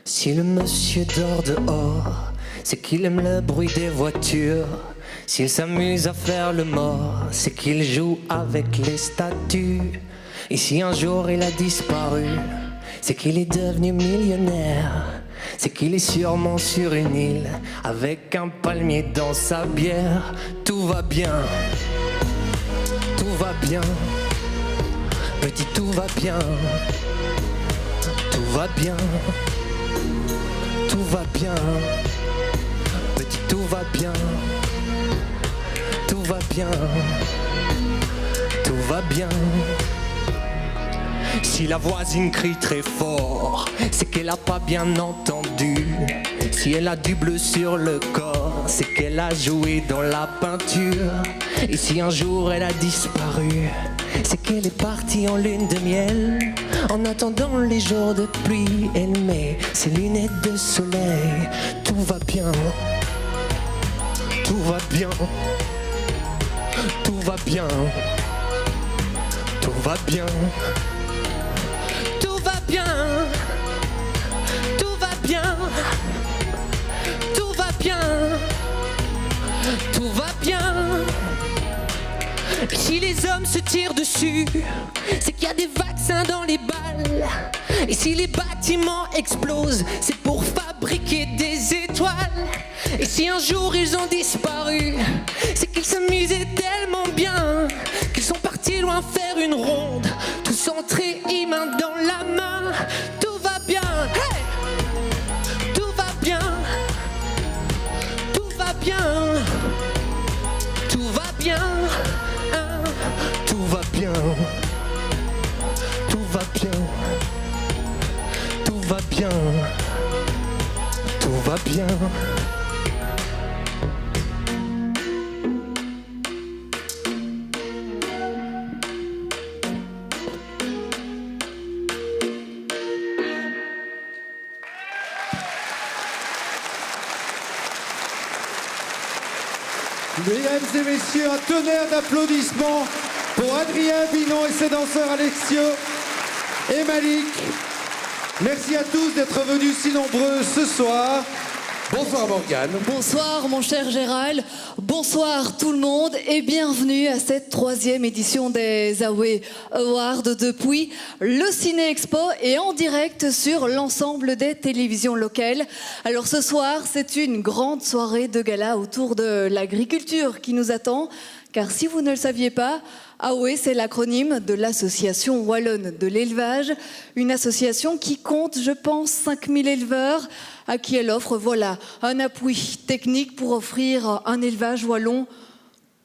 Si le monsieur dort dehors, c'est qu'il aime le bruit des voitures. S'il s'amuse à faire le mort, c'est qu'il joue avec les statues. Et si un jour il a disparu, c'est qu'il est devenu millionnaire. C'est qu'il est sûrement sur une île, avec un palmier dans sa bière. Tout va bien, tout va bien, petit tout va bien, tout va bien, tout va bien, petit tout va bien, tout va bien, tout va bien. Si la voisine crie très fort, c'est qu'elle a pas bien entendu. Si elle a du bleu sur le corps, c'est qu'elle a joué dans la peinture. Et si un jour elle a disparu, c'est qu'elle est partie en lune de miel. En attendant les jours de pluie, elle met ses lunettes de soleil. Tout va bien, tout va bien, tout va bien, tout va bien. Tout va bien, tout va bien, tout va bien, tout va bien. Si les hommes se tirent dessus, c'est qu'il y a des vaccins dans les balles. Et si les bâtiments explosent, c'est pour fabriquer des étoiles. Et si un jour ils ont disparu, c'est qu'ils s'amusaient tellement bien qu'ils sont partis loin faire une ronde, tous entrés main dans la main. Tout va bien, hey! Tout va bien, tout va bien, tout va bien, hein? Tout va bien, tout va bien, tout va bien, tout va bien. Mesdames et messieurs, un tonnerre d'applaudissements pour Adrien Binon et ses danseurs Alexio et Malik. Merci à tous d'être venus si nombreux ce soir. Bonsoir Morgane. Bonsoir mon cher Gérald, bonsoir tout le monde et bienvenue à cette 3e édition des AOE Awards depuis le Ciné Expo et en direct sur l'ensemble des télévisions locales. Alors ce soir, c'est une grande soirée de gala autour de l'agriculture qui nous attend. Car si vous ne le saviez pas, AOE, c'est l'acronyme de l'Association Wallonne de l'élevage, une association qui compte, je pense, 5000 éleveurs à qui elle offre, voilà, un appui technique pour offrir un élevage wallon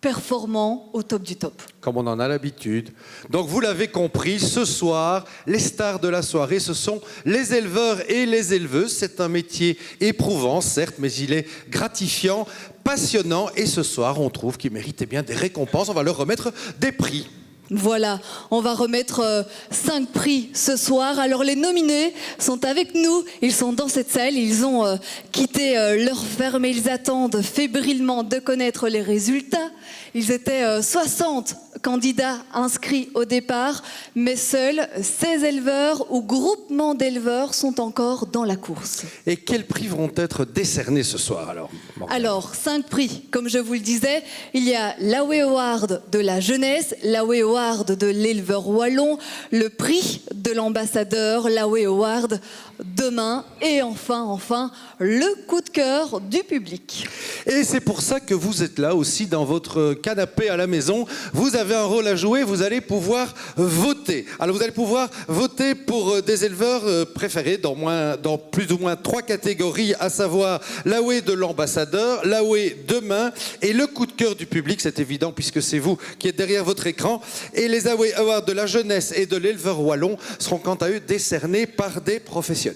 performant au top du top. Comme on en a l'habitude. Donc vous l'avez compris, ce soir, les stars de la soirée, ce sont les éleveurs et les éleveuses. C'est un métier éprouvant, certes, mais il est gratifiant, passionnant. Et ce soir, on trouve qu'ils méritent bien des récompenses. On va leur remettre des prix. Voilà, on va remettre 5 prix ce soir. Alors les nominés sont avec nous, ils sont dans cette salle, ils ont quitté leur ferme et ils attendent fébrilement de connaître les résultats. Ils étaient 60 candidats inscrits au départ, mais seuls 16 éleveurs ou groupements d'éleveurs sont encore dans la course. Et quels prix vont être décernés ce soir alors? Alors, 5 prix, comme je vous le disais, il y a l'AOE Award de la jeunesse, l'AOE Award de l'éleveur wallon, le prix de l'ambassadeur, l'AOE Award demain et enfin, le coup de cœur du public. Et c'est pour ça que vous êtes là aussi dans votre canapé à la maison. Vous avez un rôle à jouer, vous allez pouvoir voter. Alors vous allez pouvoir voter pour des éleveurs préférés dans plus ou moins 3 catégories, à savoir l'AOE de l'ambassadeur, l'AOE demain et le coup de cœur du public, c'est évident puisque c'est vous qui êtes derrière votre écran. Et les AOE Awards de la jeunesse et de l'éleveur wallon seront quant à eux décernés par des professionnels.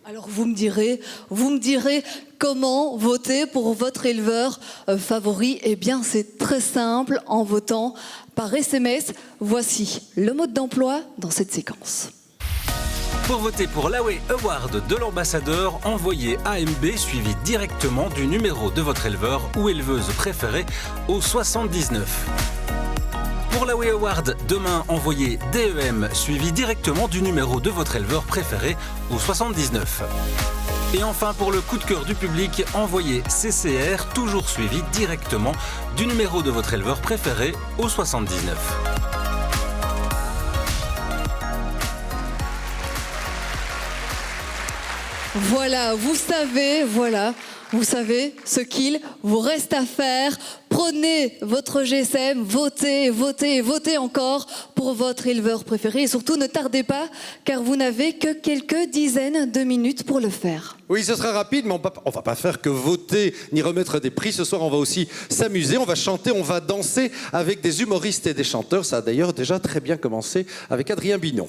Alors vous me direz comment voter pour votre éleveur favori. Eh bien c'est très simple, en votant par SMS. Voici le mode d'emploi dans cette séquence. Pour voter pour l'AOE Award de l'ambassadeur, envoyez AMB suivi directement du numéro de votre éleveur ou éleveuse préférée au 79. Pour l'AOE Award demain, envoyez DEM suivi directement du numéro de votre éleveur préféré au 79. Et enfin, pour le coup de cœur du public, envoyez CCR, toujours suivi directement du numéro de votre éleveur préféré au 79. Voilà, vous savez ce qu'il vous reste à faire. Prenez votre GSM, votez, votez et votez encore pour votre éleveur préféré. Et surtout, ne tardez pas, car vous n'avez que quelques dizaines de minutes pour le faire. Oui, ce sera rapide, mais on va pas faire que voter ni remettre des prix. Ce soir, on va aussi s'amuser, on va chanter, on va danser avec des humoristes et des chanteurs. Ça a d'ailleurs déjà très bien commencé avec Adrien Bignon.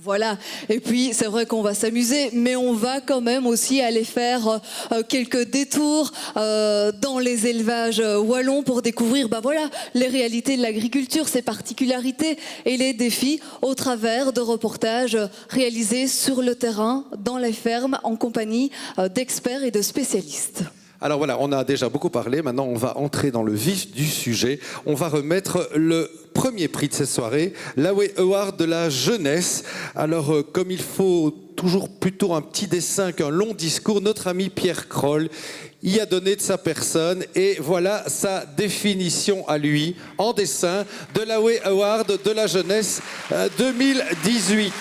Voilà, et puis c'est vrai qu'on va s'amuser, mais on va quand même aussi aller faire quelques détours dans les élevages wallons pour découvrir les réalités de l'agriculture, ses particularités et les défis au travers de reportages réalisés sur le terrain, dans les fermes, en compagnie d'experts et de spécialistes. Alors voilà, on a déjà beaucoup parlé, maintenant on va entrer dans le vif du sujet. On va remettre le premier prix de cette soirée, l'Awe Award de la jeunesse. Alors comme il faut toujours plutôt un petit dessin qu'un long discours, notre ami Pierre Kroll y a donné de sa personne et voilà sa définition à lui en dessin de l'Awe Award de la jeunesse 2018.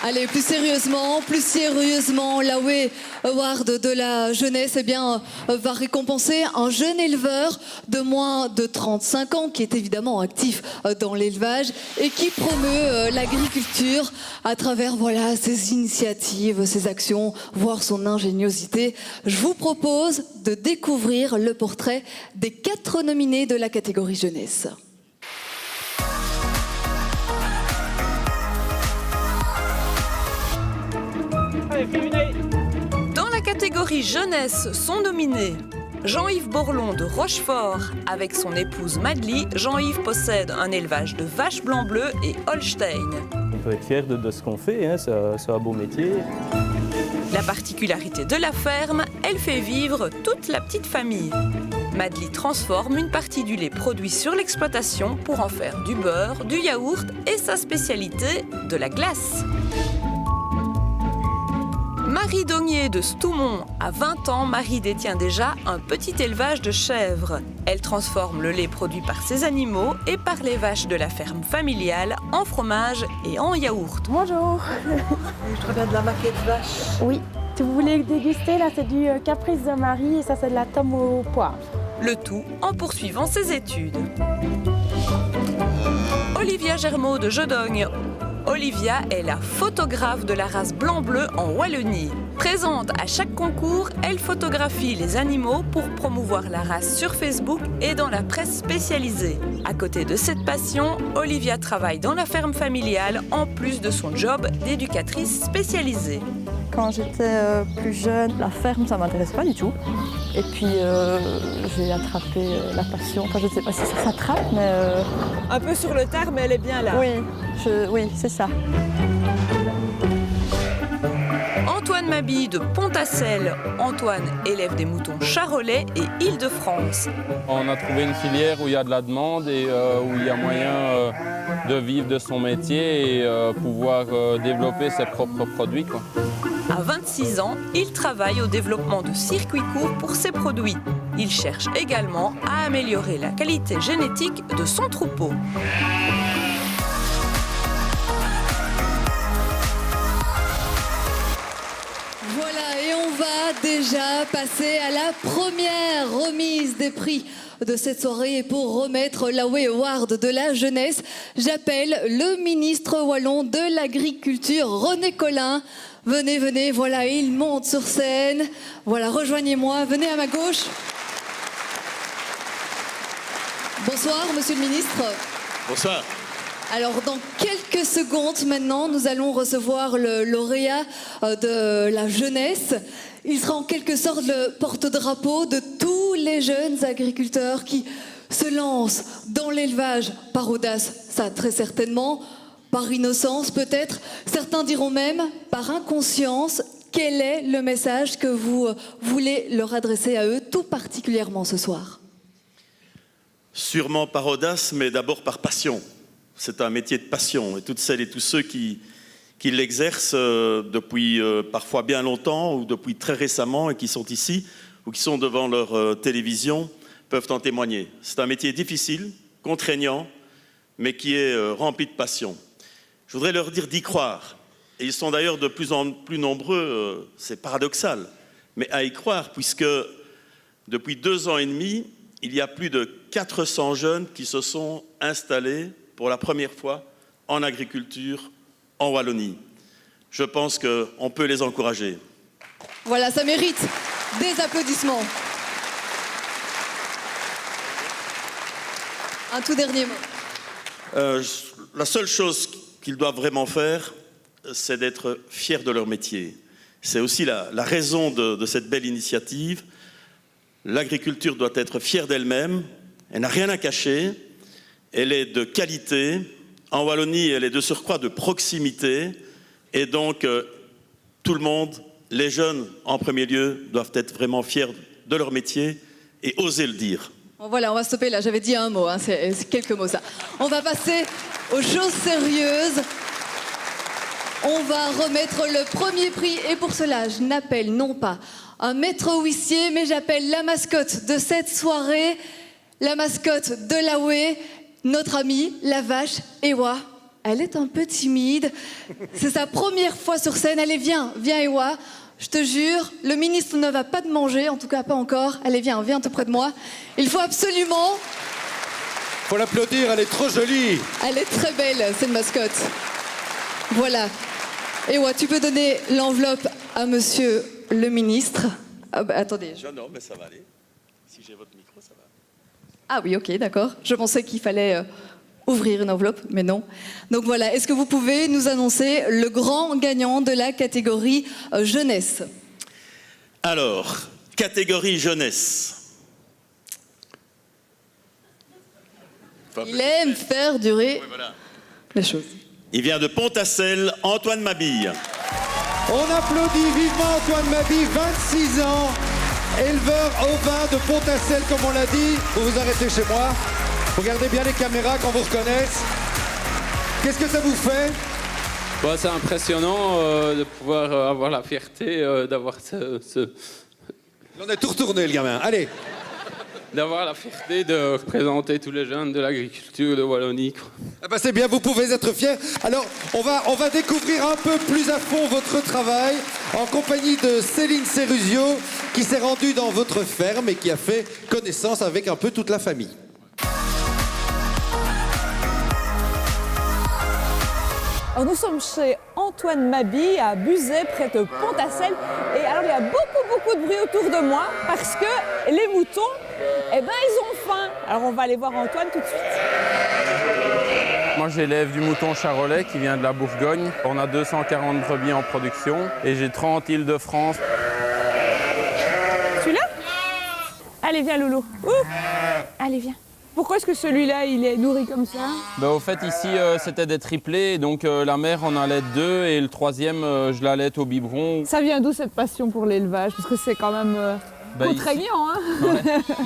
Allez, plus sérieusement, l'Awe Award de la jeunesse va récompenser un jeune éleveur de moins de 35 ans qui est évidemment actif dans l'élevage et qui promeut l'agriculture à travers ses initiatives, ses actions, voire son ingéniosité. Je vous propose de découvrir le portrait des 4 nominés de la catégorie jeunesse. Dans la catégorie jeunesse sont nominés Jean-Yves Borlon de Rochefort. Avec son épouse Madly, Jean-Yves possède un élevage de vaches blanc-bleu et Holstein. On peut être fier de ce qu'on fait, hein, c'est un beau métier. La particularité de la ferme, elle fait vivre toute la petite famille. Madly transforme une partie du lait produit sur l'exploitation pour en faire du beurre, du yaourt et sa spécialité, de la glace. Marie Dognier de Stoumont. À 20 ans, Marie détient déjà un petit élevage de chèvres. Elle transforme le lait produit par ses animaux et par les vaches de la ferme familiale en fromage et en yaourt. Bonjour. Je regarde la maquette vache. Oui, si vous voulez déguster, là c'est du caprice de Marie et ça c'est de la tome au poivre. Le tout en poursuivant ses études. Olivia Germaud de Jodogne. Olivia est la photographe de la race blanc-bleu en Wallonie. Présente à chaque concours, elle photographie les animaux pour promouvoir la race sur Facebook et dans la presse spécialisée. À côté de cette passion, Olivia travaille dans la ferme familiale en plus de son job d'éducatrice spécialisée. Quand j'étais plus jeune, la ferme ça m'intéresse pas du tout. Et puis j'ai attrapé la passion, enfin je ne sais pas si ça s'attrape, mais... Un peu sur le tard, mais elle est bien là. Oui, c'est ça. Antoine Mabille de Pontassel. Antoine élève des moutons charolais et Île-de-France. On a trouvé une filière où il y a de la demande et où il y a moyen de vivre de son métier et pouvoir développer ses propres produits, quoi. À 26 ans, il travaille au développement de circuits courts pour ses produits. Il cherche également à améliorer la qualité génétique de son troupeau. Voilà, et on va déjà passer à la première remise des prix de cette soirée. Et pour remettre l'Awe Award de la jeunesse, j'appelle le ministre wallon de l'Agriculture, René Colin. Venez, voilà, il monte sur scène. Voilà, rejoignez-moi, venez à ma gauche. Bonsoir, monsieur le ministre. Bonsoir. Alors, dans quelques secondes maintenant, nous allons recevoir le lauréat de la jeunesse. Il sera en quelque sorte le porte-drapeau de tous les jeunes agriculteurs qui se lancent dans l'élevage par audace, ça très certainement, par innocence peut-être, certains diront même par inconscience. Quel est le message que vous voulez leur adresser à eux, tout particulièrement ce soir? Sûrement par audace, mais d'abord par passion. C'est un métier de passion. Et toutes celles et tous ceux qui qui l'exercent depuis parfois bien longtemps ou depuis très récemment et qui sont ici ou qui sont devant leur télévision peuvent en témoigner. C'est un métier difficile, contraignant, mais qui est rempli de passion. Je voudrais leur dire d'y croire. Et ils sont d'ailleurs de plus en plus nombreux, c'est paradoxal, mais à y croire, puisque depuis 2 ans et demi, il y a plus de 400 jeunes qui se sont installés pour la première fois en agriculture en Wallonie. Je pense qu'on peut les encourager. Voilà, ça mérite des applaudissements. Un tout dernier mot. La seule chose qu'ils doivent vraiment faire, c'est d'être fiers de leur métier. C'est aussi la raison de cette belle initiative. L'agriculture doit être fière d'elle-même, elle n'a rien à cacher, elle est de qualité. En Wallonie, elle est de surcroît de proximité. Et donc, tout le monde, les jeunes en premier lieu, doivent être vraiment fiers de leur métier et oser le dire. Bon, voilà, on va stopper là, j'avais dit un mot, hein, c'est quelques mots ça. On va passer aux choses sérieuses. On va remettre le premier prix et pour cela, je n'appelle non pas un maître huissier, mais j'appelle la mascotte de cette soirée, la mascotte de l'AOE, notre amie, la vache Ewa. Elle est un peu timide, c'est sa première fois sur scène. Allez, viens Ewa, je te jure, le ministre ne va pas te manger, en tout cas pas encore. Allez, viens tout près de moi. Il faut absolument... Faut l'applaudir, elle est trop jolie. Elle est très belle, cette mascotte. Voilà. Ewa, tu peux donner l'enveloppe à monsieur le ministre. Ah bah, attendez. Non, mais ça va aller. Si j'ai votre micro, ça va. Ah oui, ok, d'accord. Je pensais qu'il fallait ouvrir une enveloppe, mais non. Donc voilà, est-ce que vous pouvez nous annoncer le grand gagnant de la catégorie jeunesse? Alors, catégorie jeunesse. Il aime faire durer les choses. Il vient de Pont-à-Celle, Antoine Mabille. On applaudit vivement Antoine Mabille, 26 ans, éleveur ovin de Pont-à-Celle, comme on l'a dit. Vous vous arrêtez chez moi. Regardez bien les caméras qu'on vous reconnaisse. Qu'est-ce que ça vous fait? Bah, c'est impressionnant de pouvoir avoir la fierté d'avoir On a tout retourné, le gamin. Allez. D'avoir la fierté de représenter tous les jeunes de l'agriculture de Wallonie. Ah bah c'est bien, vous pouvez être fiers. Alors, on va découvrir un peu plus à fond votre travail en compagnie de Céline Seruzio, qui s'est rendue dans votre ferme et qui a fait connaissance avec un peu toute la famille. Alors nous sommes chez Antoine Mabille à Buzet, près de Pont-à-Celle. Et alors il y a beaucoup de bruit autour de moi parce que les moutons, eh ben ils ont faim. Alors on va aller voir Antoine tout de suite. Moi j'élève du mouton charolais qui vient de la Bourgogne. On a 240 brebis en production et j'ai 30 Île-de-France. Celui-là? Allez viens Loulou. Allez viens. Pourquoi est-ce que celui-là, il est nourri comme ça? Au fait, ici, c'était des triplés. Donc, la mère en allait 2 et le troisième, je l'allaite au biberon. Ça vient d'où cette passion pour l'élevage? Parce que c'est quand même contraignant, hein? Ouais.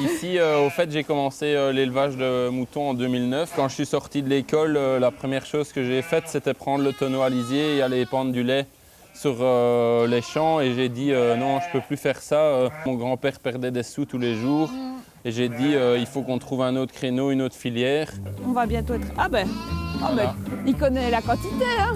Ici, au fait, j'ai commencé l'élevage de moutons en 2009. Quand je suis sorti de l'école, la première chose que j'ai faite, c'était prendre le tonneau à lisier et aller pendre du lait sur les champs. Et j'ai dit, non, je ne peux plus faire ça. Mon grand-père perdait des sous tous les jours. Et j'ai dit, il faut qu'on trouve un autre créneau, une autre filière. On va bientôt être... Ah ben, il connaît la quantité, hein.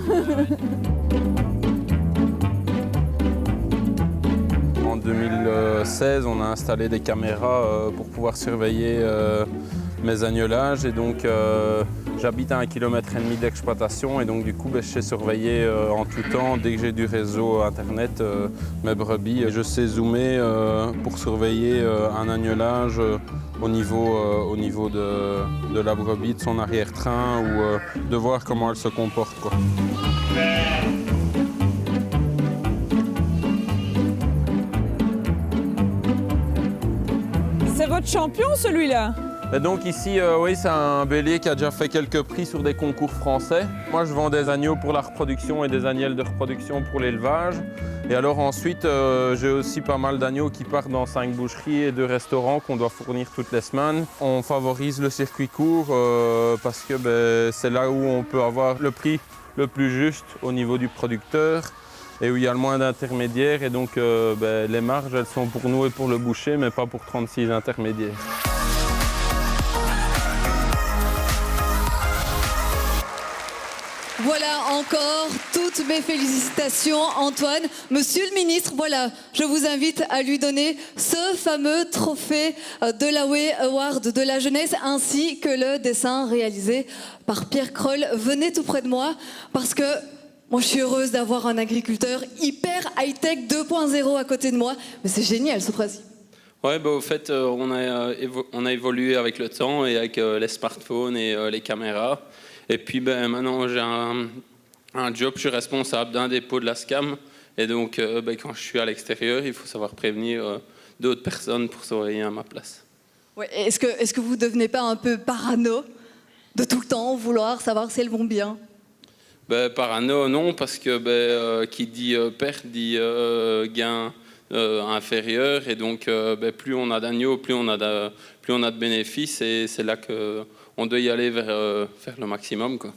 En 2016, on a installé des caméras pour pouvoir surveiller mes agnelages. Et donc, j'habite à 1,5 km d'exploitation. Et donc, du coup, je sais surveiller en tout temps, dès que j'ai du réseau Internet, mes brebis. Et je sais zoomer pour surveiller un agnelage au niveau de la brebis, de son arrière-train, ou de voir comment elle se comporte, quoi. C'est votre champion, celui-là? Et donc ici, oui, c'est un bélier qui a déjà fait quelques prix sur des concours français. Moi, je vends des agneaux pour la reproduction et des agnelles de reproduction pour l'élevage. Et alors ensuite, j'ai aussi pas mal d'agneaux qui partent dans 5 boucheries et 2 restaurants qu'on doit fournir toutes les semaines. On favorise le circuit court parce que c'est là où on peut avoir le prix le plus juste au niveau du producteur et où il y a le moins d'intermédiaires. Et donc les marges, elles sont pour nous et pour le boucher, mais pas pour 36 intermédiaires. Voilà encore toutes mes félicitations, Antoine. Monsieur le ministre, voilà, je vous invite à lui donner ce fameux trophée de l'AOE Award de la jeunesse, ainsi que le dessin réalisé par Pierre Kroll. Venez tout près de moi, parce que moi je suis heureuse d'avoir un agriculteur hyper high-tech 2.0 à côté de moi. Mais c'est génial ce principe. Ouais, au fait, on a évolué avec le temps et avec les smartphones et les caméras. Et puis maintenant, j'ai un job, je suis responsable d'un dépôt de la SCAM. Et donc, quand je suis à l'extérieur, il faut savoir prévenir d'autres personnes pour surveiller à ma place. Ouais, est-ce que vous ne devenez pas un peu parano de tout le temps vouloir savoir si elles vont bien? Parano, non, parce que qui dit perte dit gain inférieur. Et donc, plus on a d'agneaux, plus on a de bénéfices. Et c'est là qu'on doit y aller vers faire le maximum, quoi.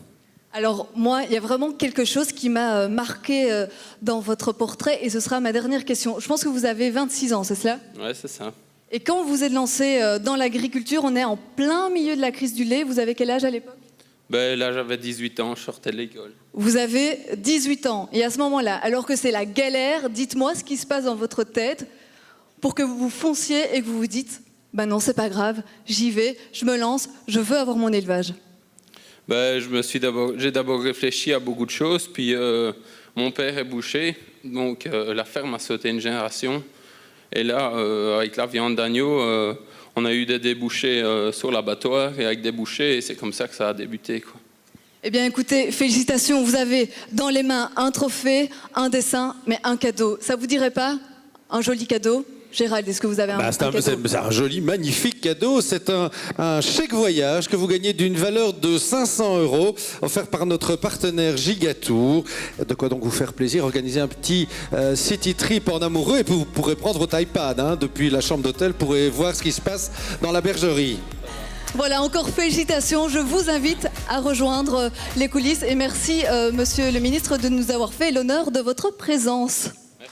Alors moi, il y a vraiment quelque chose qui m'a marqué dans votre portrait, et ce sera ma dernière question. Je pense que vous avez 26 ans, c'est cela? Ouais, c'est ça. Et quand vous êtes lancé dans l'agriculture, on est en plein milieu de la crise du lait. Vous avez quel âge à l'époque? Là, j'avais 18 ans, je sortais de l'école. Vous avez 18 ans, et à ce moment-là, alors que c'est la galère, dites-moi ce qui se passe dans votre tête pour que vous vous fonciez et que vous vous dites « non, c'est pas grave, j'y vais, je me lance, je veux avoir mon élevage ». J'ai d'abord réfléchi à beaucoup de choses, puis mon père est boucher, donc la ferme a sauté une génération. Et là, avec la viande d'agneau, on a eu des débouchés sur l'abattoir et avec des bouchers, et c'est comme ça que ça a débuté, quoi. Eh bien écoutez, félicitations, vous avez dans les mains un trophée, un dessin, mais un cadeau. Ça vous dirait pas un joli cadeau? Gérald, est-ce que vous avez un cadeau? C'est un joli, magnifique cadeau. C'est un chèque voyage que vous gagnez d'une valeur de 500 € offert par notre partenaire Gigatour. De quoi donc vous faire plaisir, organiser un petit city trip en amoureux, et puis vous pourrez prendre votre iPad depuis la chambre d'hôtel, pour voir ce qui se passe dans la bergerie. Voilà, encore félicitations. Je vous invite à rejoindre les coulisses, et merci, monsieur le ministre, de nous avoir fait l'honneur de votre présence. Merci.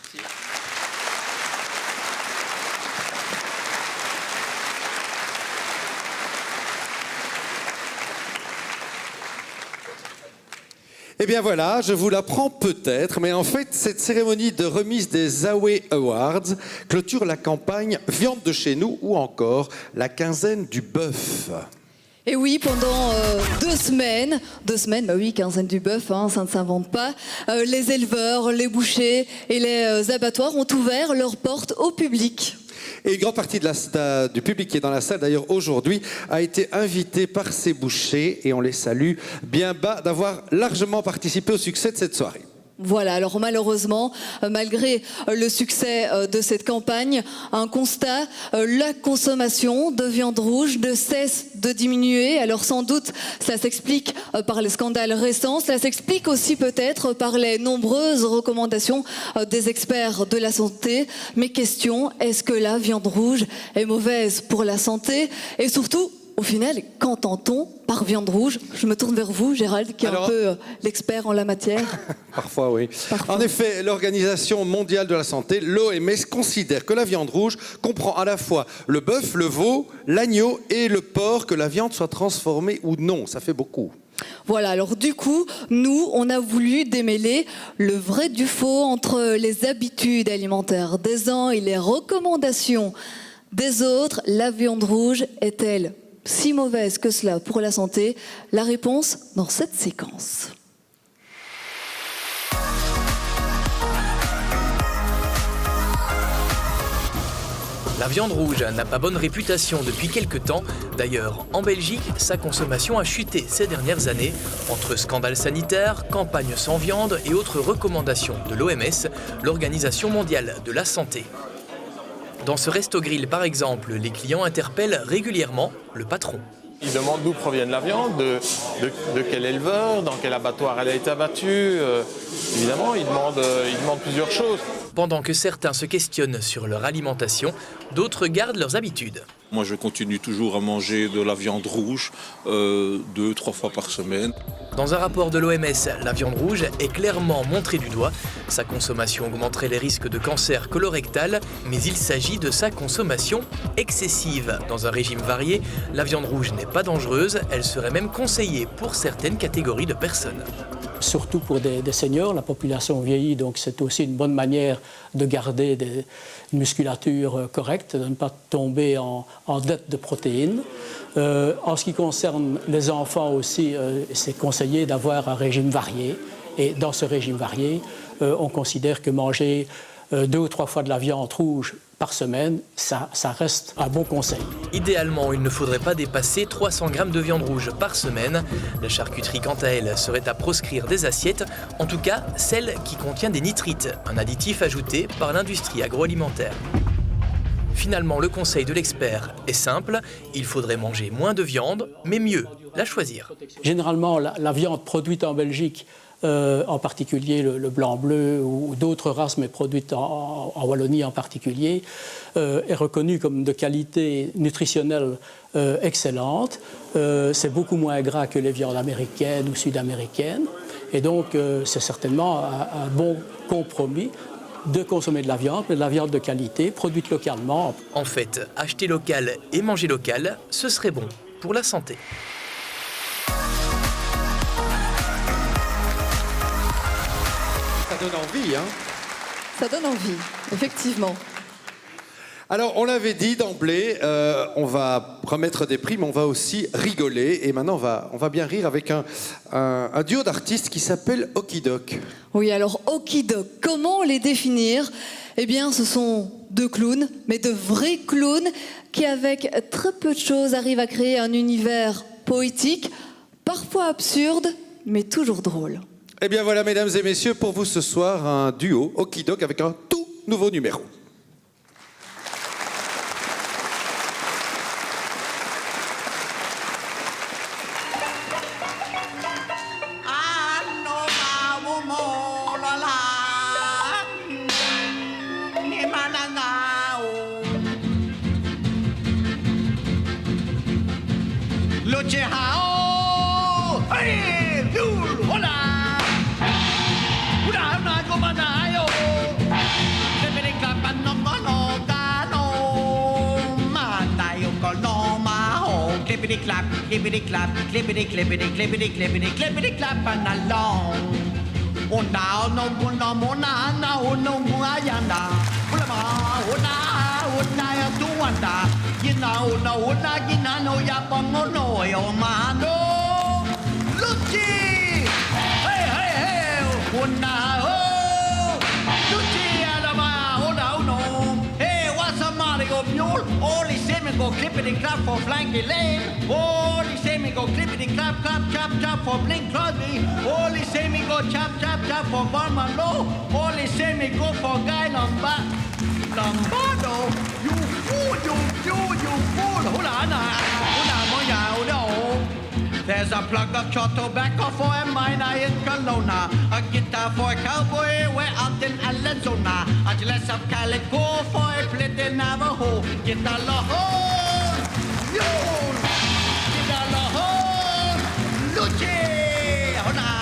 Eh bien voilà, je vous l'apprends peut-être, mais en fait, cette cérémonie de remise des AOE Awards clôture la campagne Viande de chez nous, ou encore la quinzaine du bœuf. Et oui, pendant 2 semaines, bah oui, quinzaine du bœuf, ça ne s'invente pas, les éleveurs, les bouchers et les abattoirs ont ouvert leurs portes au public. Et une grande partie du public qui est dans la salle, d'ailleurs aujourd'hui, a été invité par ces bouchers, et on les salue bien bas d'avoir largement participé au succès de cette soirée. Voilà, alors malheureusement, malgré le succès de cette campagne, un constat, la consommation de viande rouge ne cesse de diminuer. Alors sans doute, ça s'explique par les scandales récents, ça s'explique aussi peut-être par les nombreuses recommandations des experts de la santé. Mais question, est-ce que la viande rouge est mauvaise pour la santé? Et surtout, au final, qu'entend-on par viande rouge? Je me tourne vers vous, Gérald, qui est un peu l'expert en la matière. Parfois, oui. Parfois. En effet, l'Organisation mondiale de la santé, l'OMS, considère que la viande rouge comprend à la fois le bœuf, le veau, l'agneau et le porc, que la viande soit transformée ou non. Ça fait beaucoup. Voilà, alors du coup, nous, on a voulu démêler le vrai du faux entre les habitudes alimentaires des uns et les recommandations des autres. La viande rouge est-elle si mauvaise que cela pour la santé? La réponse dans cette séquence. La viande rouge n'a pas bonne réputation depuis quelques temps. D'ailleurs, en Belgique, sa consommation a chuté ces dernières années. Entre scandales sanitaires, campagnes sans viande et autres recommandations de l'OMS, l'Organisation mondiale de la santé. Dans ce resto-grill, par exemple, les clients interpellent régulièrement le patron. Ils demandent d'où provient la viande, de quel éleveur, dans quel abattoir elle a été abattue. Évidemment, ils demandent plusieurs choses. Pendant que certains se questionnent sur leur alimentation, d'autres gardent leurs habitudes. Moi, je continue toujours à manger de la viande rouge 2-3 fois par semaine. Dans un rapport de l'OMS, la viande rouge est clairement montrée du doigt. Sa consommation augmenterait les risques de cancer colorectal, mais il s'agit de sa consommation excessive. Dans un régime varié, la viande rouge n'est pas dangereuse, elle serait même conseillée pour certaines catégories de personnes. Surtout pour des seniors, la population vieillit, donc c'est aussi une bonne manière de garder une musculature correcte, de ne pas tomber en dette de protéines. En ce qui concerne les enfants aussi, c'est conseillé d'avoir un régime varié. Et dans ce régime varié, on considère que manger 2 ou 3 fois de la viande rouge par semaine, ça reste un bon conseil. Idéalement, il ne faudrait pas dépasser 300 grammes de viande rouge par semaine. La charcuterie, quant à elle, serait à proscrire des assiettes, en tout cas celle qui contient des nitrites, un additif ajouté par l'industrie agroalimentaire. Finalement, le conseil de l'expert est simple, il faudrait manger moins de viande, mais mieux la choisir. Généralement, la viande produite en Belgique, en particulier le blanc-bleu ou d'autres races, mais produites en Wallonie en particulier, est reconnue comme de qualité nutritionnelle excellente. C'est beaucoup moins gras que les viandes américaines ou sud-américaines. Et donc, c'est certainement un bon compromis de consommer de la viande, mais de la viande de qualité, produite localement. En fait, acheter local et manger local, ce serait bon pour la santé. Ça donne envie, hein? Ça donne envie, effectivement. Alors, on l'avait dit d'emblée, on va remettre des prix, mais on va aussi rigoler. Et maintenant, on va bien rire avec un duo d'artistes qui s'appelle Okidok. Oui, alors Okidok, comment les définir? Eh bien, ce sont 2 clowns, mais de vrais clowns, qui avec très peu de choses arrivent à créer un univers poétique, parfois absurde, mais toujours drôle. Eh bien voilà, mesdames et messieurs, pour vous ce soir, un duo Okidok avec un tout nouveau numéro. Clippity clap, clippity clap, clippity clippity clippity clippity clippity clap and along. Oh now no no no no no ayanda. Una ya tuanda. You know no una gina no ya pongo no yo mano. Luchi. Hey hey hey. Una oh. Luchi alama una uno. Hey what's a Mario mule? Only semi go clippity clap for Flanky Lane. Only semi go clippity clap clap chop chop for Blink Crosby. Only semi go chop chop chop for Von Malo. Only semi go for Guy Lombardo. You fool, you fool. There's a plug of short tobacco for a miner in Kelowna, a guitar for a cowboy way out in Arizona, a glass of calico for a plate in Navajo. Get a lahore, yo, get a lahore, luche, hola.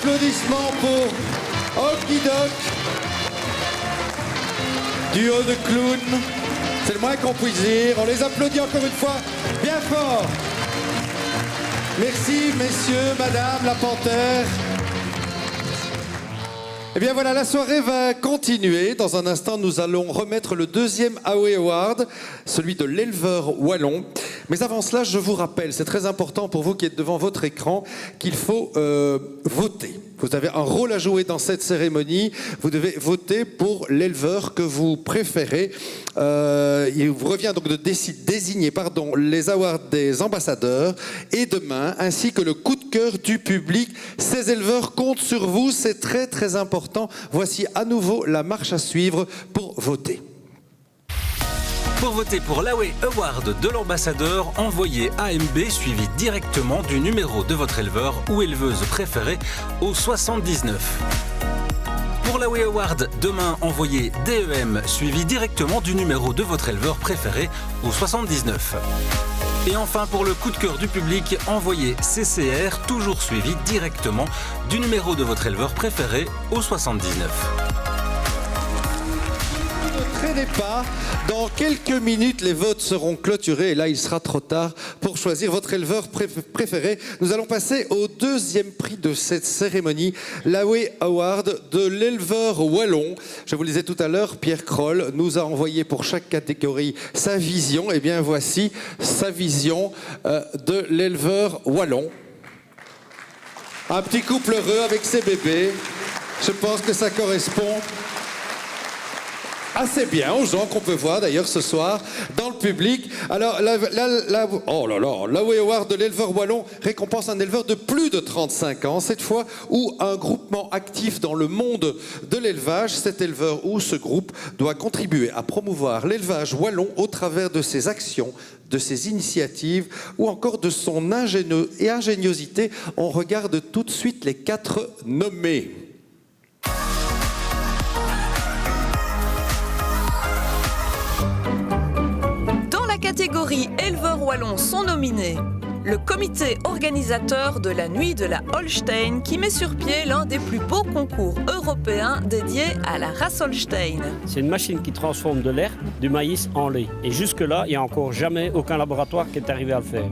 applaudissements pour Okidok, duo de clowns. C'est le moins qu'on puisse dire. On les applaudit encore une fois bien fort. Merci, messieurs, madame, la panthère. Eh bien voilà, la soirée va continuer. Dans un instant, nous allons remettre le deuxième AOE Award, celui de l'éleveur wallon. Mais avant cela, je vous rappelle, c'est très important pour vous qui êtes devant votre écran, qu'il faut voter. Vous avez un rôle à jouer dans cette cérémonie. Vous devez voter pour l'éleveur que vous préférez. Il vous revient donc de désigner les awards des ambassadeurs et demain, ainsi que le coup de cœur du public. Ces éleveurs comptent sur vous, c'est très très important. Voici à nouveau la marche à suivre pour voter. Pour voter pour l'AOE Award de l'ambassadeur, envoyez AMB suivi directement du numéro de votre éleveur ou éleveuse préférée au 79. Pour l'AOE Award, demain, envoyez DEM suivi directement du numéro de votre éleveur préféré au 79. Et enfin, pour le coup de cœur du public, envoyez CCR toujours suivi directement du numéro de votre éleveur préféré au 79. Ne traînez pas, dans quelques minutes les votes seront clôturés et là il sera trop tard pour choisir votre éleveur préféré. Nous allons passer au deuxième prix de cette cérémonie, l'AOE Award de l'éleveur wallon. Je vous le disais tout à l'heure, Pierre Kroll nous a envoyé pour chaque catégorie sa vision. Et bien voici sa vision de l'éleveur wallon. Un petit couple heureux avec ses bébés. Je pense que ça correspond assez bien aux gens qu'on peut voir d'ailleurs ce soir dans le public. Alors, l'AOE Award de l'éleveur wallon récompense un éleveur de plus de 35 ans, cette fois, ou un groupement actif dans le monde de l'élevage. Cet éleveur ou ce groupe doit contribuer à promouvoir l'élevage wallon au travers de ses actions, de ses initiatives ou encore de son ingéniosité. On regarde tout de suite les 4 nommés. Catégorie éleveurs wallons sont nominés le comité organisateur de la Nuit de la Holstein qui met sur pied l'un des plus beaux concours européens dédiés à la race Holstein. C'est une machine qui transforme de l'herbe, du maïs en lait. Et jusque-là, il n'y a encore jamais aucun laboratoire qui est arrivé à le faire.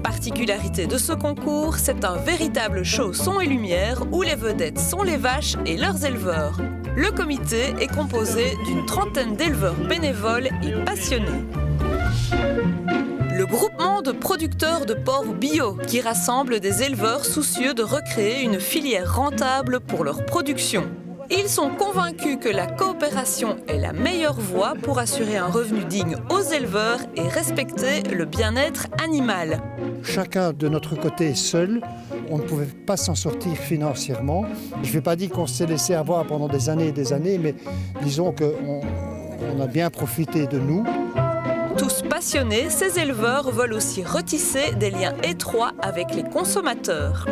Particularité de ce concours, c'est un véritable show son et lumière où les vedettes sont les vaches et leurs éleveurs. Le comité est composé d'une trentaine d'éleveurs bénévoles et passionnés. Le groupement de producteurs de porc bio qui rassemble des éleveurs soucieux de recréer une filière rentable pour leur production. Ils sont convaincus que la coopération est la meilleure voie pour assurer un revenu digne aux éleveurs et respecter le bien-être animal. Chacun de notre côté seul, on ne pouvait pas s'en sortir financièrement. Je ne vais pas dire qu'on s'est laissé avoir pendant des années, mais disons qu'on a bien profité de nous. Tous passionnés, ces éleveurs veulent aussi retisser des liens étroits avec les consommateurs.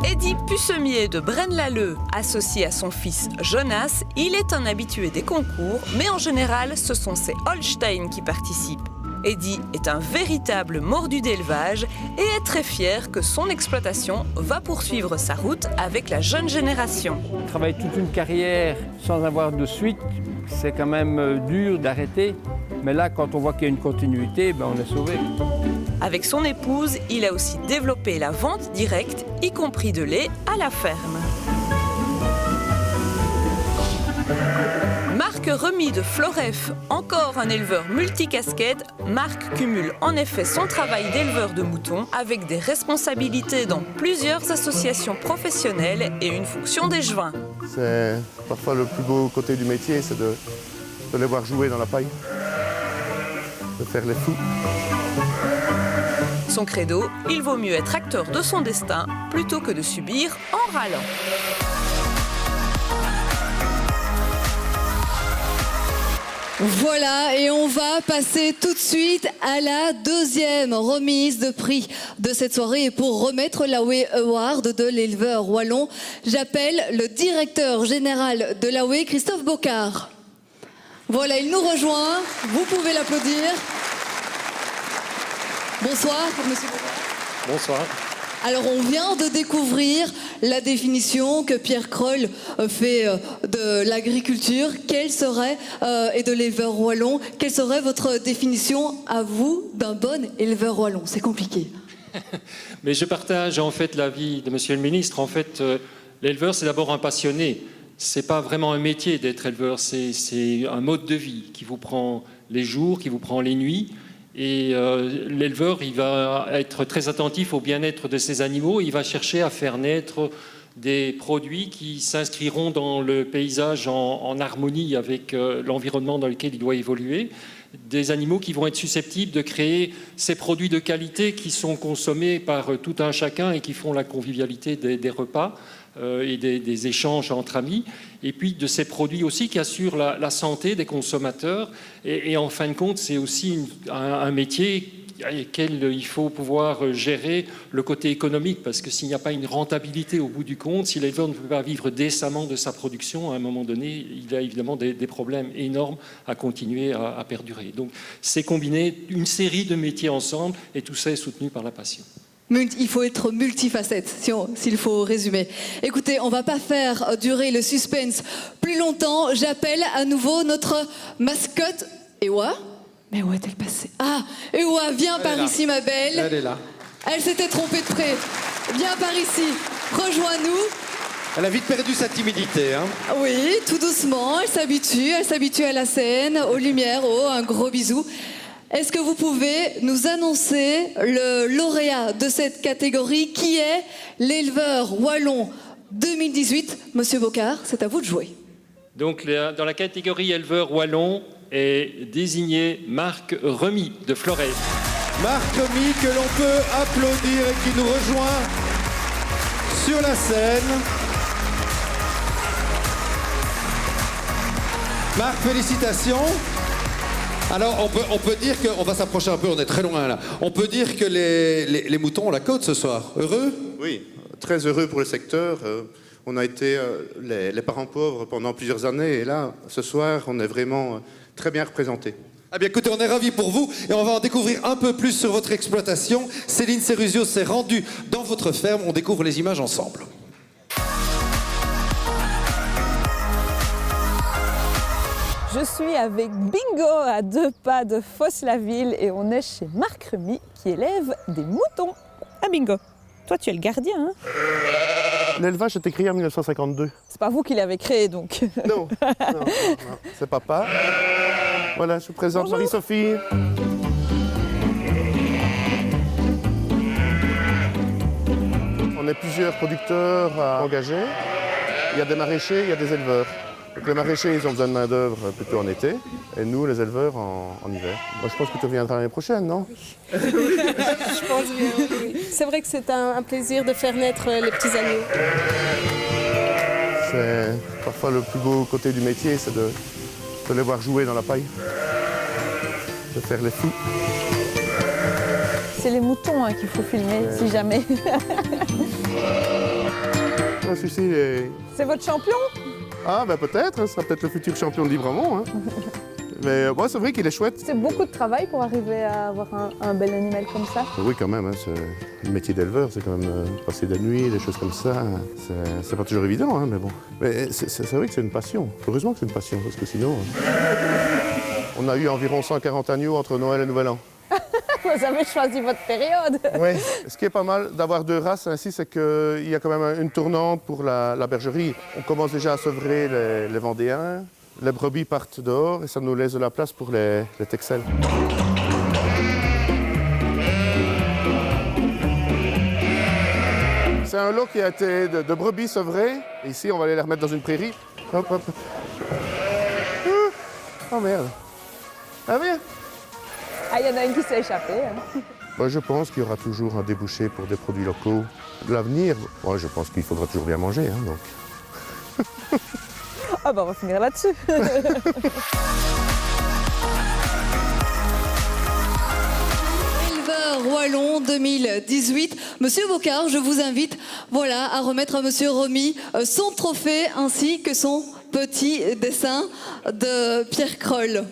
Eddy Pussemier de Braine-l'Alleud, associé à son fils Jonas, il est un habitué des concours, mais en général, ce sont ses Holstein qui participent. Eddy est un véritable mordu d'élevage et est très fier que son exploitation va poursuivre sa route avec la jeune génération. Travailler toute une carrière sans avoir de suite, c'est quand même dur d'arrêter. Mais là, quand on voit qu'il y a une continuité, on est sauvé. Avec son épouse, il a aussi développé la vente directe, y compris de lait à la ferme. Marc Remy de Floref, encore un éleveur multicasquette, Marc cumule en effet son travail d'éleveur de moutons avec des responsabilités dans plusieurs associations professionnelles et une fonction d'échevin. C'est parfois le plus beau côté du métier, c'est de les voir jouer dans la paille, de faire les fous. Son credo, il vaut mieux être acteur de son destin plutôt que de subir en râlant. Voilà, et on va passer tout de suite à la deuxième remise de prix de cette soirée. Et pour remettre l'AOE Award de l'éleveur wallon, j'appelle le directeur général de l'AOE, Christophe Bocard. Voilà, il nous rejoint, vous pouvez l'applaudir. Bonsoir, monsieur Bocard. Bonsoir. Alors on vient de découvrir la définition que Pierre Kroll fait de l'agriculture. Quelle serait, et de l'éleveur wallon, quelle serait votre définition à vous d'un bon éleveur wallon? C'est compliqué. Mais je partage en fait l'avis de Monsieur le Ministre. En fait, l'éleveur c'est d'abord un passionné. C'est pas vraiment un métier d'être éleveur, c'est un mode de vie qui vous prend les jours, qui vous prend les nuits. Et l'éleveur, il va être très attentif au bien-être de ses animaux. Il va chercher à faire naître des produits qui s'inscriront dans le paysage en harmonie avec l'environnement dans lequel il doit évoluer. Des animaux qui vont être susceptibles de créer ces produits de qualité qui sont consommés par tout un chacun et qui font la convivialité des repas et des échanges entre amis, et puis de ces produits aussi qui assurent la santé des consommateurs. Et en fin de compte, c'est aussi un métier avec lequel il faut pouvoir gérer le côté économique, parce que s'il n'y a pas une rentabilité au bout du compte, si l'éleveur ne peut pas vivre décemment de sa production, à un moment donné, il a évidemment des problèmes énormes à continuer à perdurer. Donc c'est combiner une série de métiers ensemble, et tout ça est soutenu par la passion. Il faut être multifacette, s'il faut résumer. Écoutez, on ne va pas faire durer le suspense plus longtemps. J'appelle à nouveau notre mascotte, Ewa. Mais où est-elle passée? Ah, Ewa, viens par ici, ma belle. Elle est là. Elle s'était trompée de près. Viens par ici, rejoins-nous. Elle a vite perdu sa timidité. Hein. Oui, tout doucement, elle s'habitue à la scène, aux lumières. Oh, un gros bisou. Est-ce que vous pouvez nous annoncer le lauréat de cette catégorie qui est l'éleveur wallon 2018? Monsieur Bocard, c'est à vous de jouer. Donc, dans la catégorie éleveur wallon est désigné Marc Remy de Florey. Marc Remy, que l'on peut applaudir et qui nous rejoint sur la scène. Marc, félicitations. Alors, on peut dire qu'on va s'approcher un peu, on est très loin là. On peut dire que les moutons ont la côte ce soir. Heureux? Oui, très heureux pour le secteur. On a été les parents pauvres pendant plusieurs années et là, ce soir, on est vraiment très bien représentés. Ah bien écoutez, on est ravis pour vous et on va en découvrir un peu plus sur votre exploitation. Céline Seruzio s'est rendue dans votre ferme, on découvre les images ensemble. Je suis avec Bingo à 2 pas de Fosse-la-Ville et on est chez Marc Remy qui élève des moutons. Ah Bingo, toi tu es le gardien, hein? L'élevage a été créé en 1952. C'est pas vous qui l'avez créé donc? Non, c'est papa. Voilà, je vous présente Marie-Sophie. On est plusieurs producteurs à engager. Il y a des maraîchers, il y a des éleveurs. Donc les maraîchers, ils ont besoin de main-d'œuvre plutôt en été, et nous, les éleveurs, en hiver. Moi, je pense que tu reviendras l'année prochaine, non? Je pense bien, oui. C'est vrai que c'est un plaisir de faire naître les petits agneaux. C'est parfois le plus beau côté du métier, c'est de les voir jouer dans la paille, de faire les fous. C'est les moutons qu'il faut filmer, si jamais. Celui-ci, il est... C'est votre champion? Ah, ben peut-être, ce sera peut-être le futur champion de Libremont. Hein. Mais bon, c'est vrai qu'il est chouette. C'est beaucoup de travail pour arriver à avoir un bel animal comme ça. Oui, quand même. Hein, le métier d'éleveur, c'est quand même passer des nuits, des choses comme ça. C'est pas toujours évident, hein, mais bon. Mais c'est vrai que c'est une passion. Heureusement que c'est une passion, parce que sinon... on a eu environ 140 agneaux entre Noël et Nouvel An. Vous avez choisi votre période. Oui. Ce qui est pas mal d'avoir 2 races ainsi, c'est qu'il y a quand même une tournante pour la bergerie. On commence déjà à sevrer les Vendéens. Les brebis partent dehors et ça nous laisse de la place pour les Texels. C'est un lot qui a été de brebis sevrées. Et ici, on va aller les remettre dans une prairie. Hop, hop. Oh merde. Ah bien. Ah, il y en a une qui s'est échappée. Hein. Moi, je pense qu'il y aura toujours un débouché pour des produits locaux. L'avenir, moi, je pense qu'il faudra toujours bien manger. Hein, donc. Ah bah on va finir là-dessus. Éleveur wallon 2018. Monsieur Bocard, je vous invite à remettre à Monsieur Remy son trophée ainsi que son petit dessin de Pierre Kroll.